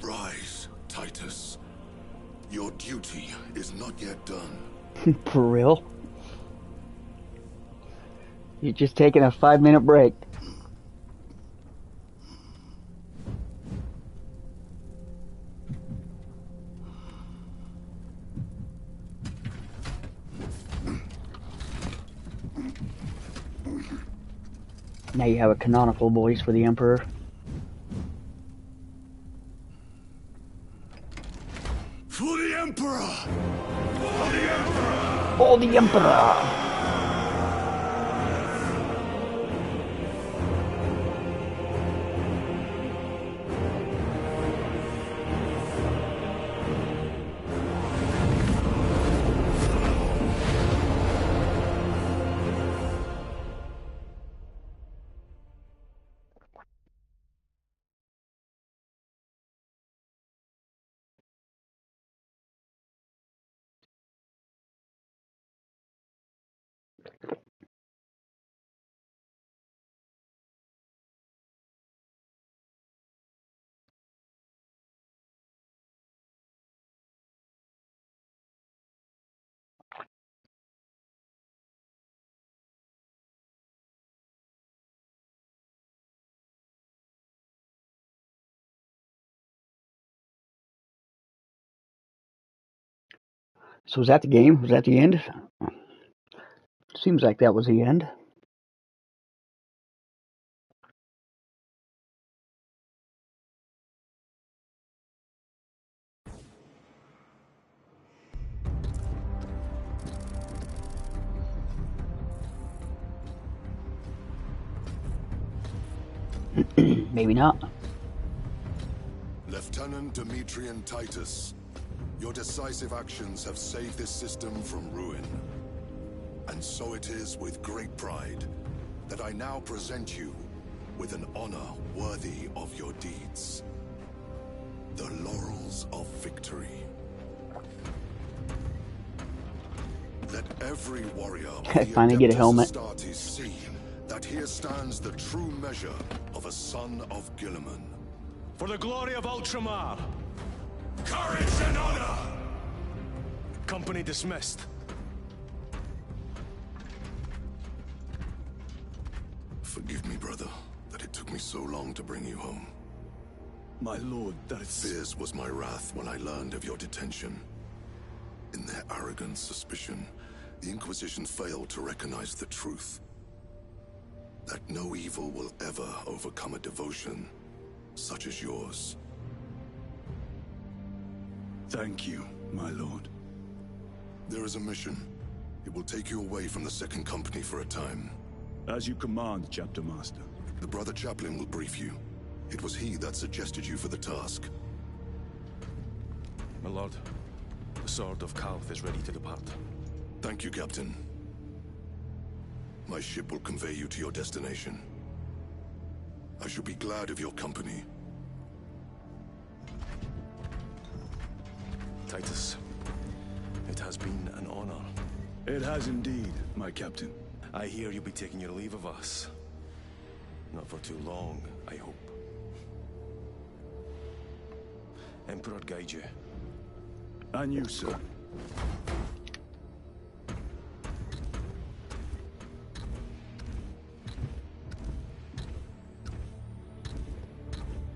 Rise, Titus. Your duty is not yet done. For real? You're just taking a 5-minute break. Now you have a canonical voice for the Emperor. For the Emperor! For the Emperor! For the Emperor! So was that the game? Was that the end? Seems like that was the end. Maybe not. Lieutenant Demetrian Titus, your decisive actions have saved this system from ruin. And so it is with great pride that I now present you with an honor worthy of your deeds. The Laurels of Victory. Let every warrior of the Finally get a helmet. Astartes see that here stands the true measure of a son of Guilliman. For the glory of Ultramar! Courage and honor! Company dismissed. Forgive me, brother, that it took me so long to bring you home. My lord, that is... Fierce was my wrath when I learned of your detention. In their arrogant suspicion, the Inquisition failed to recognize the truth. That no evil will ever overcome a devotion such as yours. Thank you, my lord. There is a mission. It will take you away from the Second Company for a time. As you command, Chapter Master. The Brother Chaplain will brief you. It was he that suggested you for the task. My lord, the Sword of Kalth is ready to depart. Thank you, Captain. My ship will convey you to your destination. I shall be glad of your company. Titus, it has been an honor. It has indeed, my captain. I hear you'll be taking your leave of us. Not for too long, I hope. Emperor guide you. And you, sir.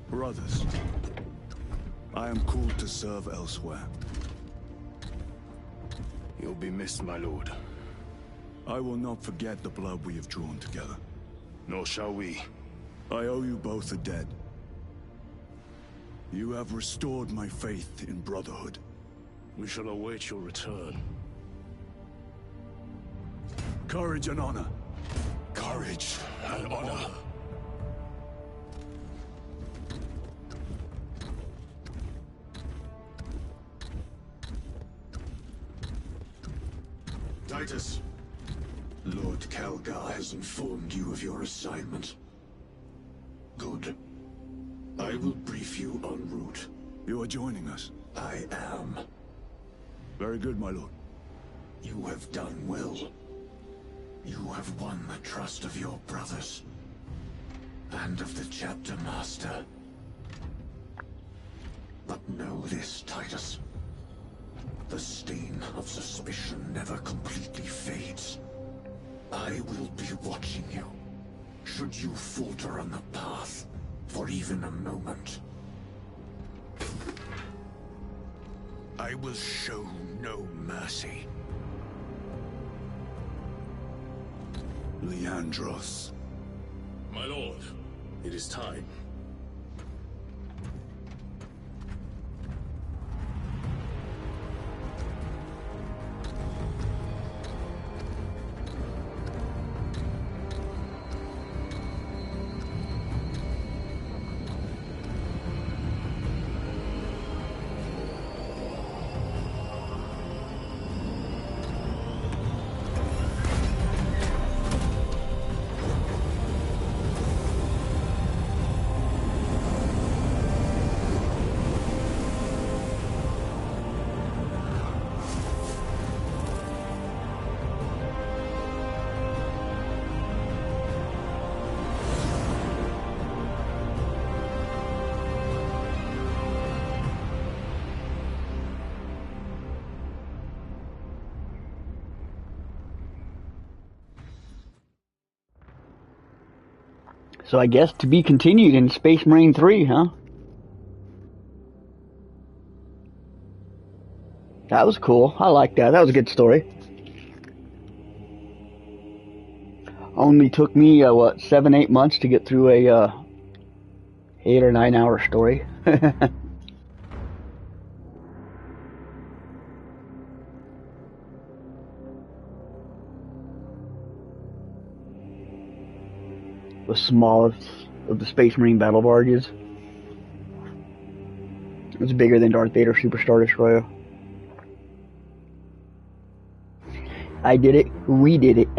Brothers, I am called to serve elsewhere. You'll be missed, my lord. I will not forget the blood we have drawn together. Nor shall we. I owe you both a debt. You have restored my faith in brotherhood. We shall await your return. Courage and honor. Courage and honor. Titus! Lord Calgar has informed you of your assignment. Good. I will brief you en route. You are joining us. I am. Very good, my lord. You have done well. You have won the trust of your brothers. And of the Chapter Master. But know this, Titus. The stain of suspicion never completely fades. I will be watching you. Should you falter on the path, for even a moment. I will show no mercy. Leandros. My lord, it is time. So I guess to be continued in Space Marine 3, huh? That was cool. I like that. That was a good story. Only took me, 7-8 months to get through a, 8 or 9 hour story. The smallest of the Space Marine battle barges. It's bigger than Darth Vader's Superstar Destroyer. I did it. We did it.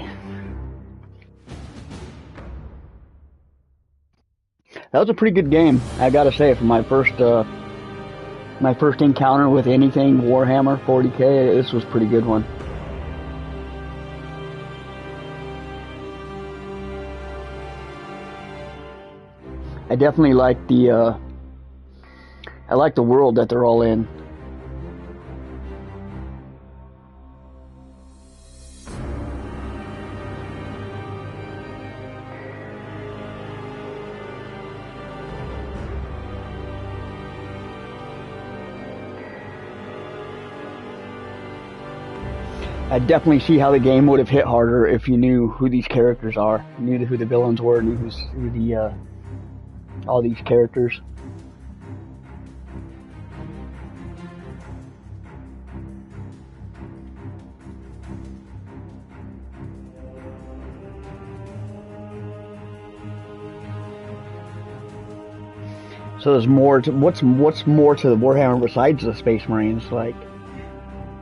That was a pretty good game, I gotta say, for my first encounter with anything Warhammer 40k. This was a pretty good one. I definitely like the world that they're all in. I definitely see how the game would have hit harder if you knew who these characters are, knew who the villains were, knew who the all these characters. So there's more to what's more to the Warhammer besides the Space Marines? Like,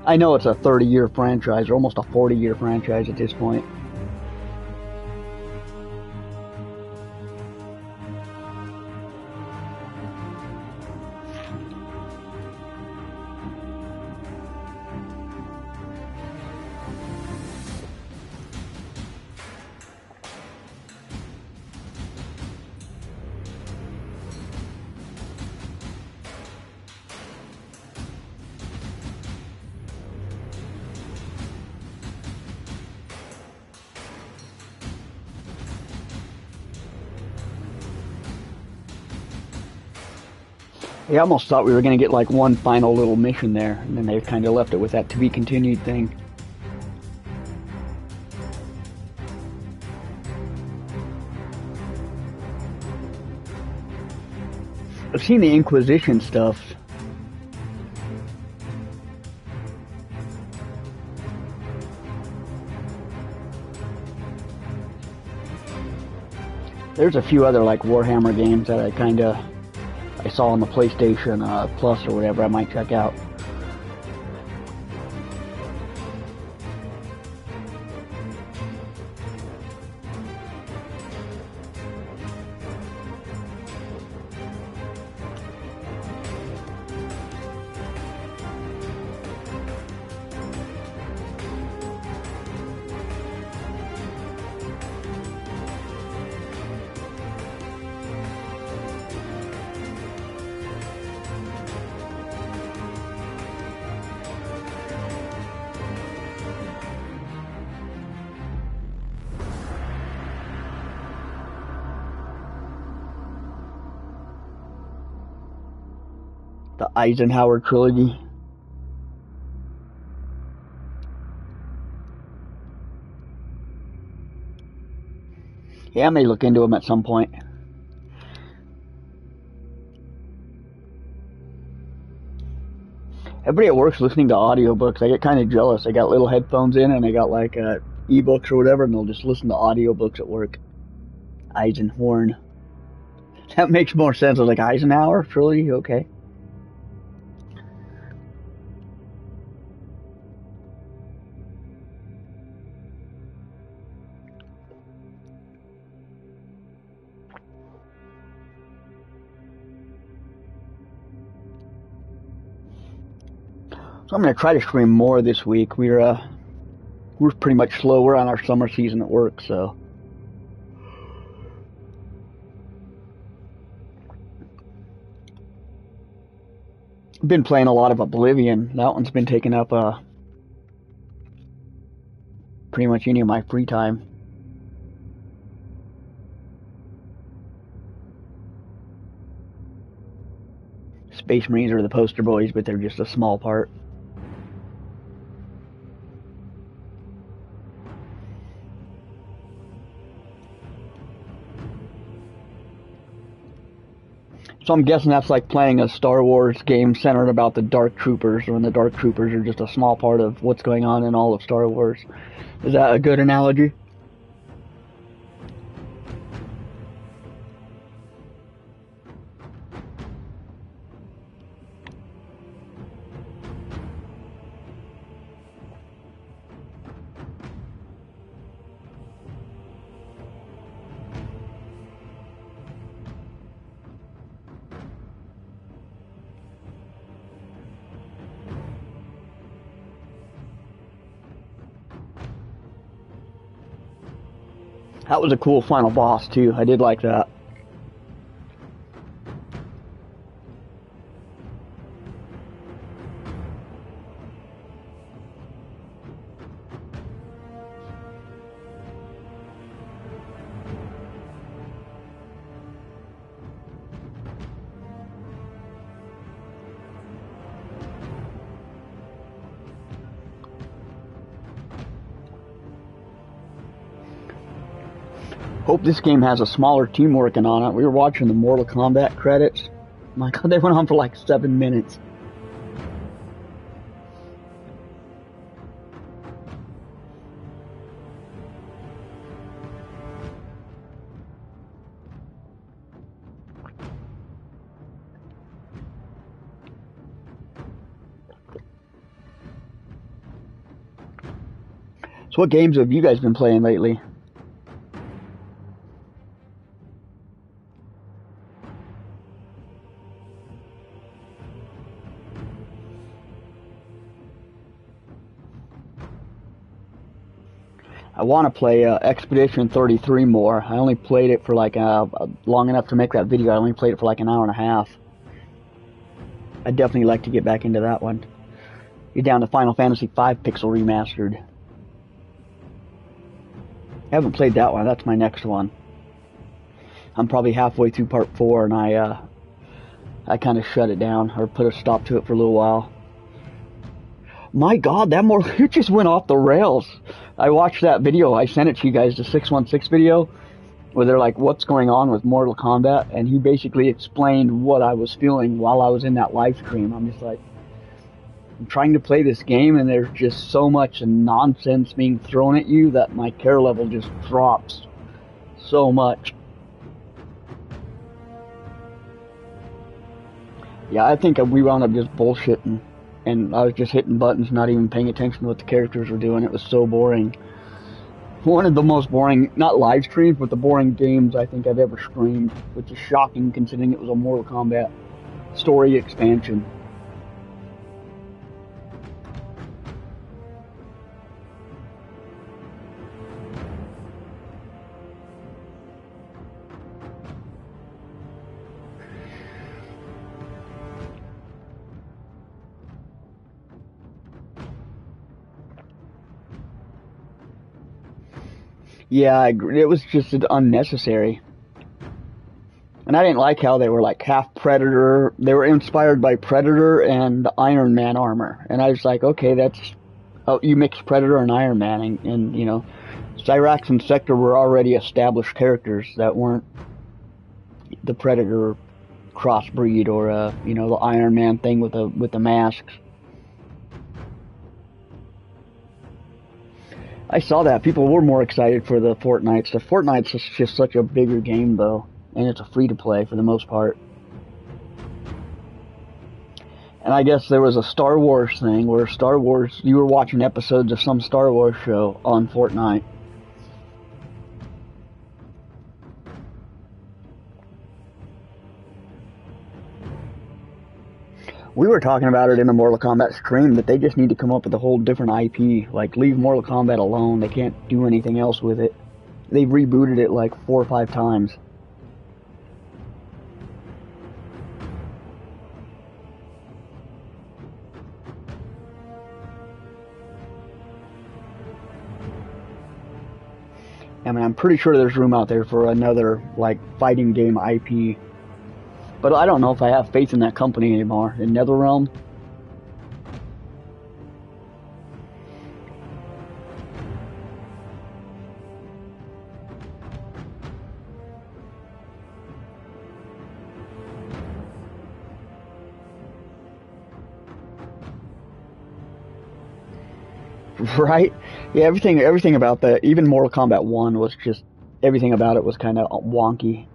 I know it's a 30-year franchise, or almost a 40-year franchise at this point. I almost thought we were going to get like one final little mission there, and then they kind of left it with that to be continued thing. I've seen the Inquisition stuff. There's a few other like Warhammer games that I saw on the PlayStation Plus or whatever I might check out. The Eisenhower trilogy. Yeah, I may look into them at some point. Everybody at work's listening to audiobooks. I get kind of jealous. I got little headphones in and I got like ebooks or whatever, and they'll just listen to audiobooks at work. Eisenhorn. That makes more sense. I was like, Eisenhower trilogy? Okay. So I'm going to try to stream more this week. We're pretty much slow. We're on our summer season at work, so. I've been playing a lot of Oblivion. That one's been taking up pretty much any of my free time. Space Marines are the poster boys, but they're just a small part. So I'm guessing that's like playing a Star Wars game centered about the Dark Troopers, when the Dark Troopers are just a small part of what's going on in all of Star Wars. Is that a good analogy? That was a cool final boss, too. I did like that. Hope this game has a smaller team working on it. We were watching the Mortal Kombat credits. My God, they went on for like 7 minutes. So what games have you guys been playing lately? I want to play Expedition 33 more. I only played it for like long enough to make that video. I only played it for like an hour and a half. I'd definitely like to get back into that one. You're down to Final Fantasy V Pixel Remastered. I haven't played that one. That's my next one. I'm probably halfway through Part 4, and I kind of shut it down, or put a stop to it for a little while. My God, that it just went off the rails. I watched that video. I sent it to you guys, the 616 video, where they're like, what's going on with Mortal Kombat? And he basically explained what I was feeling while I was in that live stream. I'm just like, I'm trying to play this game, and there's just so much nonsense being thrown at you that my care level just drops so much. Yeah, I think we wound up just bullshitting. And I was just hitting buttons, not even paying attention to what the characters were doing. It was so boring. One of the most boring, not live streams, but the boring games I think I've ever streamed, which is shocking considering it was a Mortal Kombat story expansion. Yeah, I agree. It was just unnecessary. And I didn't like how they were like half Predator. They were inspired by Predator and the Iron Man armor. And I was like, okay, that's... Oh, you mix Predator and Iron Man. And you know, Cyrax and Sector were already established characters that weren't the Predator crossbreed or, you know, the Iron Man thing with the masks. I saw that. People were more excited for the Fortnites. The Fortnites is just such a bigger game, though. And it's a free-to-play for the most part. And I guess there was a Star Wars thing where Star Wars... You were watching episodes of some Star Wars show on Fortnite. We were talking about it in the Mortal Kombat stream, that they just need to come up with a whole different IP. Like, leave Mortal Kombat alone. They can't do anything else with it. They've rebooted it like 4 or 5 times. I mean, I'm pretty sure there's room out there for another, like, fighting game IP. But I don't know if I have faith in that company anymore. In NetherRealm. Right? Yeah, everything about even Mortal Kombat 1 was just, everything about it was kind of wonky.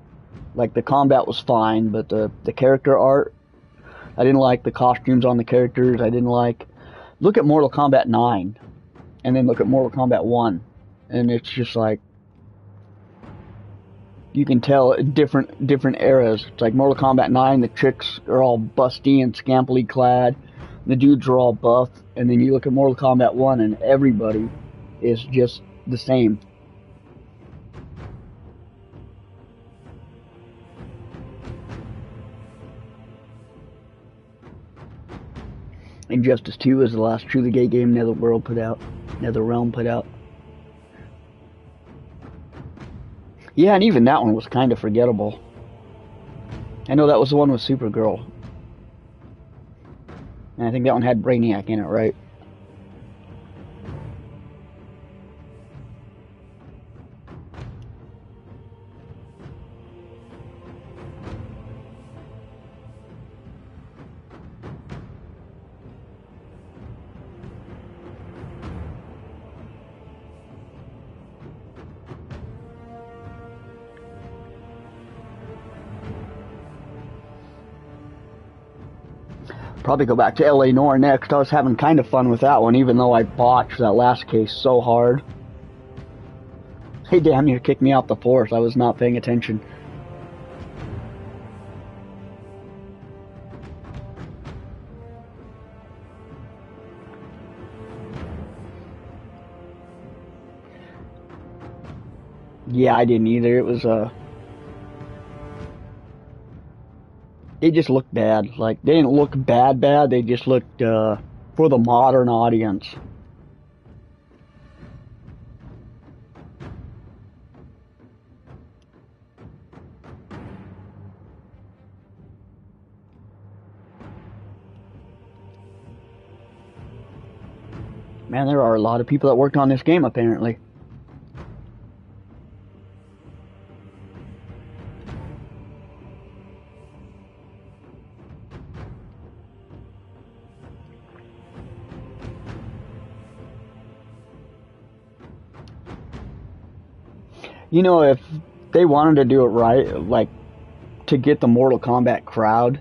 Like, the combat was fine, but the character art, I didn't like the costumes on the characters. I didn't like... Look at Mortal Kombat 9, and then look at Mortal Kombat 1, and it's just like... You can tell different eras. It's like Mortal Kombat 9, the chicks are all busty and scampily clad. The dudes are all buff, and then you look at Mortal Kombat 1, and everybody is just the same. Injustice 2 is the last truly gay game NetherRealm put out. Yeah, and even that one was kind of forgettable. I know that was the one with Supergirl. And I think that one had Brainiac in it, right? Probably go back to L.A. Noire next. I was having kind of fun with that one, even though I botched that last case so hard. Hey, damn near kicked me off the force. I was not paying attention. Yeah, I didn't either. It was, they just looked bad. Like, they didn't look bad, they just looked, for the modern audience. Man, there are a lot of people that worked on this game, apparently. You know, if they wanted to do it right, like, to get the Mortal Kombat crowd,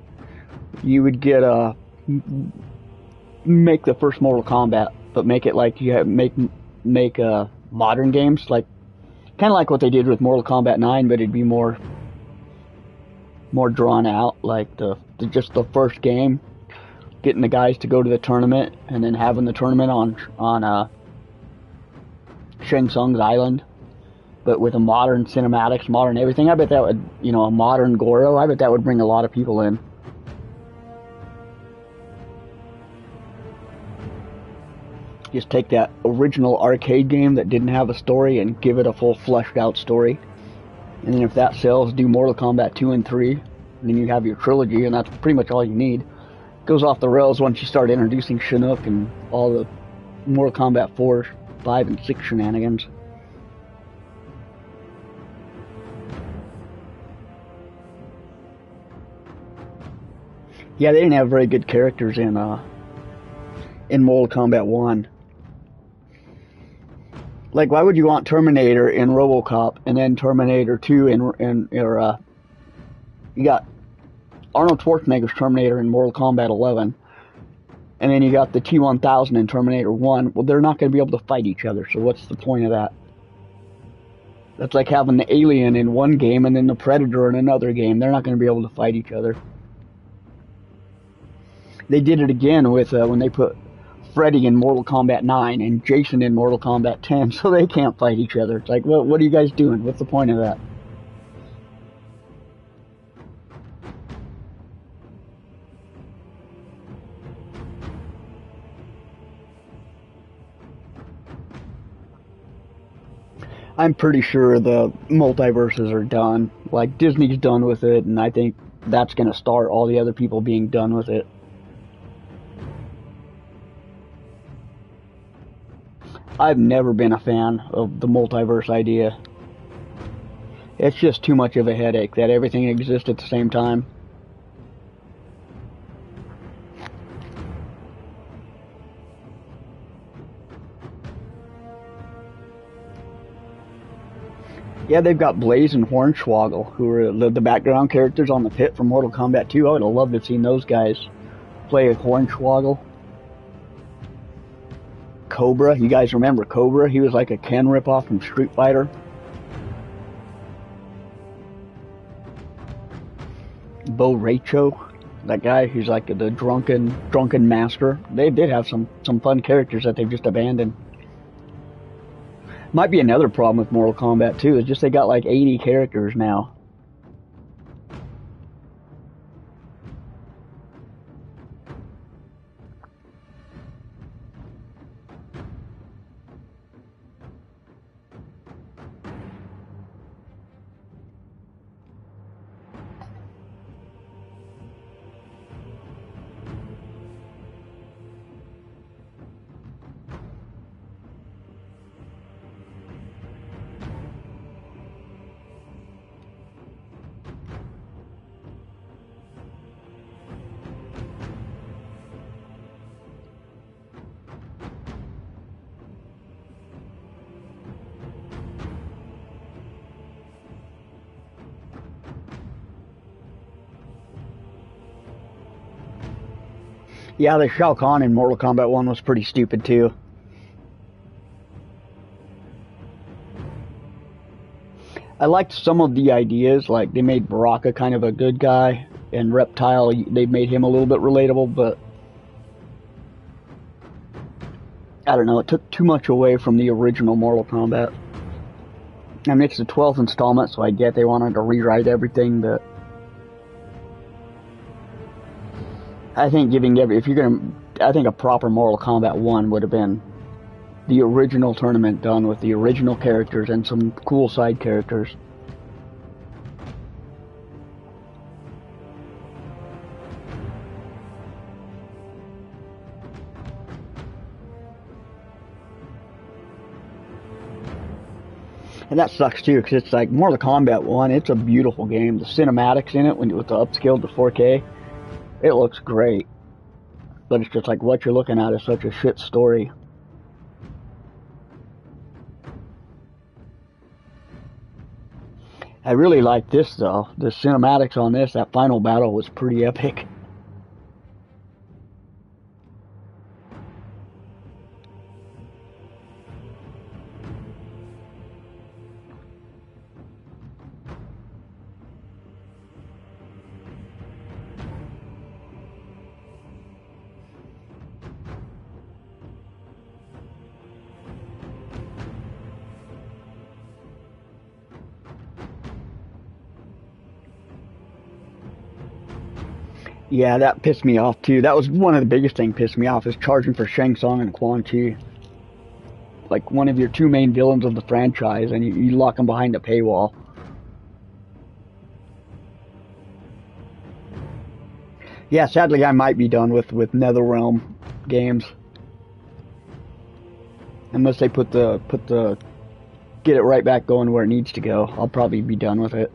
you would get make the first Mortal Kombat, but make it like you have make modern games, like kind of like what they did with Mortal Kombat 9, but it'd be more drawn out, like just the first game, getting the guys to go to the tournament, and then having the tournament on Shang Tsung's island, but with a modern cinematics, modern everything. I bet that would, you know, a modern Goro, I bet that would bring a lot of people in. Just take that original arcade game that didn't have a story and give it a full fleshed out story. And then if that sells, do Mortal Kombat 2 and 3. And then you have your trilogy, and that's pretty much all you need. It goes off the rails once you start introducing Chinook and all the Mortal Kombat 4, 5, and 6 shenanigans. Yeah, they didn't have very good characters in Mortal Kombat 1. Like, why would you want Terminator in RoboCop and then Terminator 2 you got Arnold Schwarzenegger's Terminator in Mortal Kombat 11, and then you got the T-1000 in Terminator 1. Well, they're not going to be able to fight each other, so what's the point of that? That's like having the Alien in one game and then the Predator in another game. They're not going to be able to fight each other. They did it again with when they put Freddy in Mortal Kombat 9 and Jason in Mortal Kombat 10, so they can't fight each other. It's like, what are you guys doing? What's the point of that? I'm pretty sure the multiverses are done. Like, Disney's done with it, and I think that's going to start all the other people being done with it. I've never been a fan of the multiverse idea. It's just too much of a headache that everything exists at the same time. Yeah, they've got Blaze and Hornswoggle, who are the background characters on the pit from Mortal Kombat 2. I would have loved to have seen those guys play Hornswoggle. Cobra, you guys remember Cobra? He was like a Ken ripoff from Street Fighter. Bo Raicho, that guy who's like the drunken master. They did have some fun characters that they've just abandoned. Might be another problem with Mortal Kombat 2, is just they got like 80 characters now. Yeah, the Shao Kahn in Mortal Kombat 1 was pretty stupid too. I liked some of the ideas, like they made Baraka kind of a good guy, and Reptile, they made him a little bit relatable, but I don't know, it took too much away from the original Mortal Kombat. I mean, it's the 12th installment, so I get they wanted to rewrite everything, but I think I think a proper Mortal Kombat 1 would have been the original tournament done with the original characters and some cool side characters. And that sucks too, because it's like Mortal Kombat 1, it's a beautiful game. The cinematics in it, with the upscaled to 4K, it looks great. But it's just like what you're looking at is such a shit story. I really like this though. The cinematics on this, that final battle was pretty epic. Yeah, that pissed me off too. That was one of the biggest things pissed me off, is charging for Shang Tsung and Quan Chi. Like one of your two main villains of the franchise, and you lock them behind a paywall. Yeah, sadly I might be done with NetherRealm games. Unless they put the get it right back going where it needs to go, I'll probably be done with it.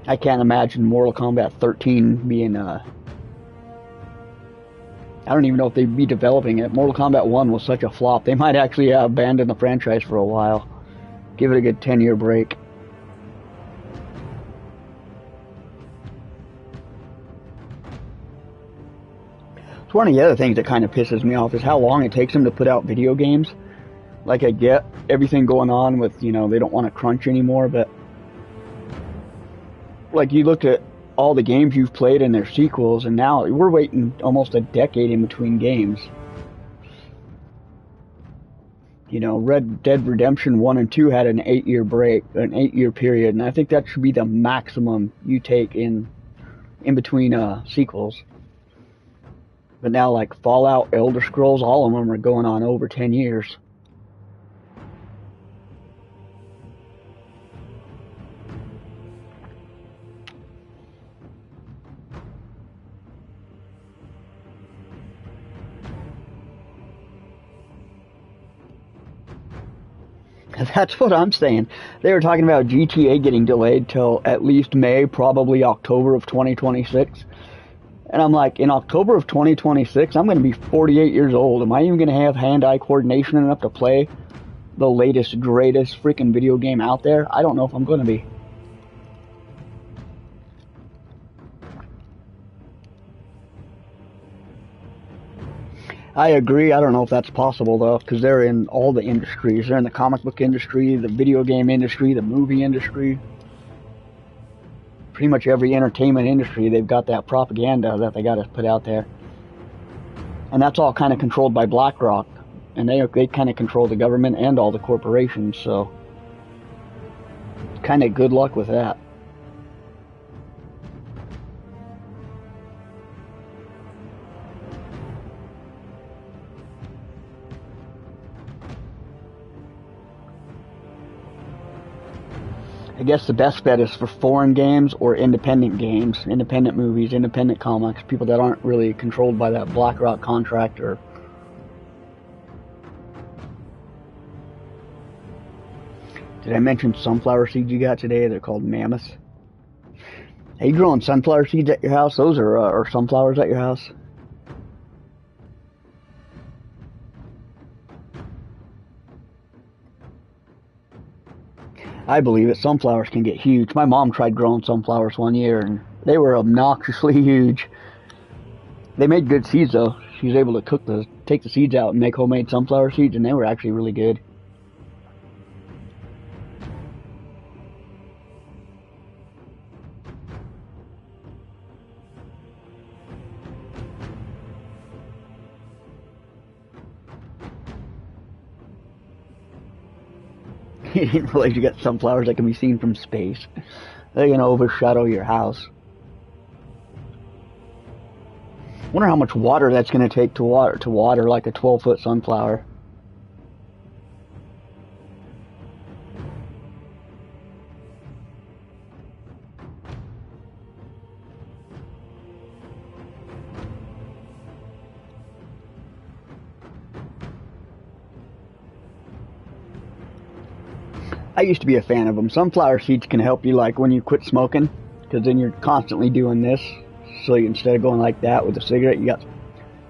I can't imagine Mortal Kombat 13 being, I don't even know if they'd be developing it. Mortal Kombat 1 was such a flop, they might actually abandon the franchise for a while. Give it a good 10-year break. It's one of the other things that kind of pisses me off is how long it takes them to put out video games. Like, I get everything going on with, they don't want to crunch anymore, but like, you look at all the games you've played and their sequels, and now we're waiting almost a decade in between games. Red Dead Redemption 1 and 2 had an 8-year break, an 8-year period, and I think that should be the maximum you take in between sequels. But now, like Fallout, Elder Scrolls, all of them are going on over 10 years. That's what I'm saying. They were talking about GTA getting delayed till at least May, probably October of 2026. And I'm like, in October of 2026, I'm going to be 48 years old. Am I even going to have hand-eye coordination enough to play the latest, greatest freaking video game out there? I don't know if I'm going to be. I agree. I don't know if that's possible, though, because they're in all the industries. They're in the comic book industry, the video game industry, the movie industry. Pretty much every entertainment industry, they've got that propaganda that they got to put out there. And that's all kind of controlled by BlackRock. And they kind of control the government and all the corporations, so kind of good luck with that. I guess the best bet is for foreign games or independent games, independent movies, independent comics, people that aren't really controlled by that BlackRock contract. Or did I mention sunflower seeds you got today? They're called mammoths. Are you growing sunflower seeds at your house? Those are sunflowers at your house? I believe it. Sunflowers can get huge. My mom tried growing sunflowers one year, and They were obnoxiously huge. They made good seeds though. She was able to take the seeds out and make homemade sunflower seeds, and they were actually really good. You didn't realize you got sunflowers that can be seen from space. They're gonna overshadow your house. Wonder how much water that's gonna take to water like a 12-foot sunflower. I used to be a fan of them. Sunflower seeds can help you, like, when you quit smoking, because then you're constantly doing this. So instead of going like that with a cigarette, you got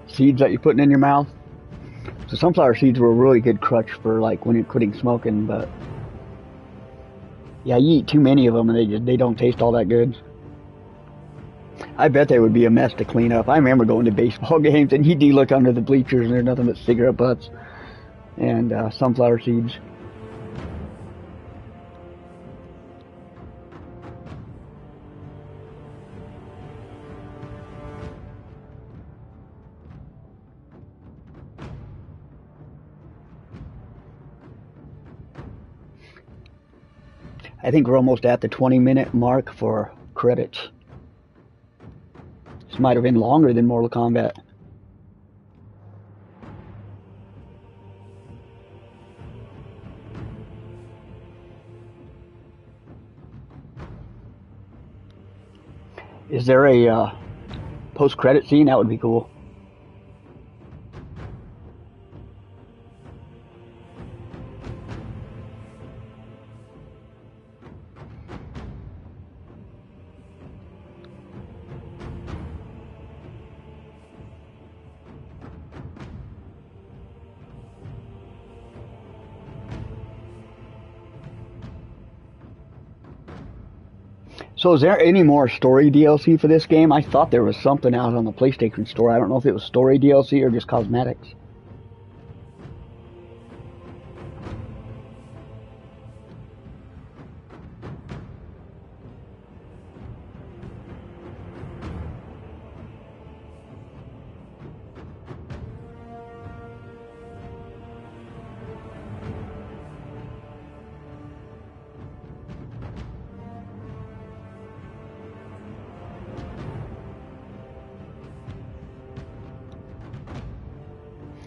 seeds that you're putting in your mouth. So sunflower seeds were a really good crutch for, like, when you're quitting smoking, but yeah, you eat too many of them and they don't taste all that good. I bet they would be a mess to clean up. I remember going to baseball games and you look under the bleachers and there's nothing but cigarette butts and sunflower seeds. I think we're almost at the 20-minute mark for credits. This might have been longer than Mortal Kombat. Is there a post-credit scene? That would be cool. So is there any more story DLC for this game? I thought there was something out on the PlayStation Store. I don't know if it was story DLC or just cosmetics.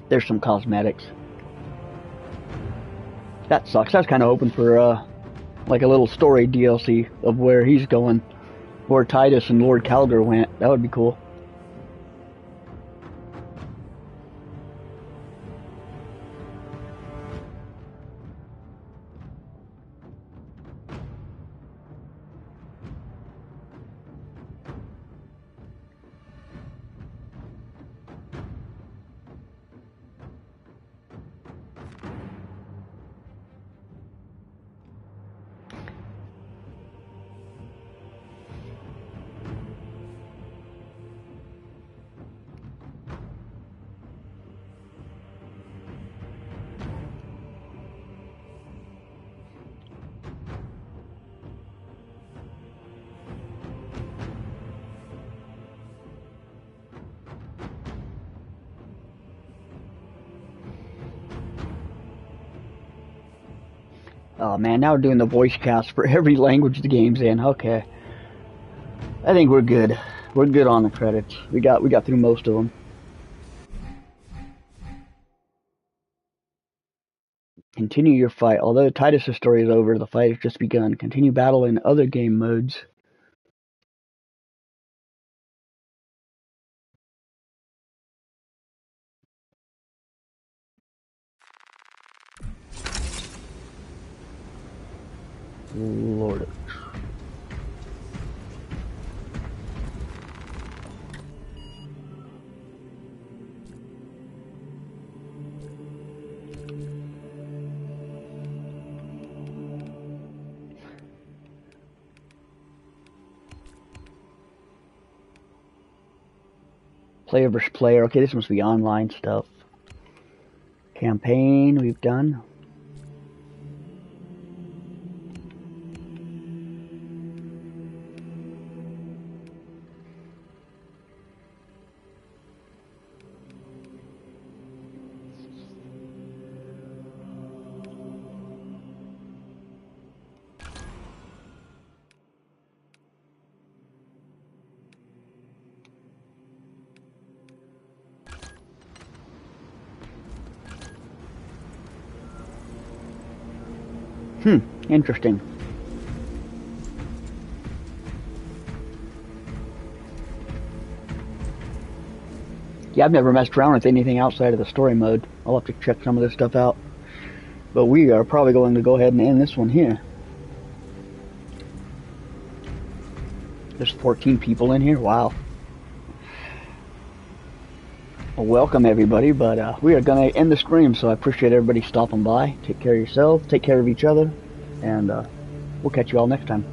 There's some cosmetics. That sucks. I was kind of hoping for like a little story DLC of where he's going, where Titus and Lord Calgar went. That would be cool. Oh man, now we're doing the voice cast for every language the game's in. Okay. I think we're good. We're good on the credits. We got through most of them. Continue your fight. Although Titus' story is over, the fight has just begun. Continue battle in other game modes. Lord. Player versus player. Okay, this must be online stuff. Campaign, we've done. Interesting. Yeah, I've never messed around with anything outside of the story mode. I'll have to check some of this stuff out. But we are probably going to go ahead and end this one here. There's 14 people in here? Wow. Well, welcome everybody, but we are going to end the stream, so I appreciate everybody stopping by. Take care of yourself, take care of each other, and we'll catch you all next time.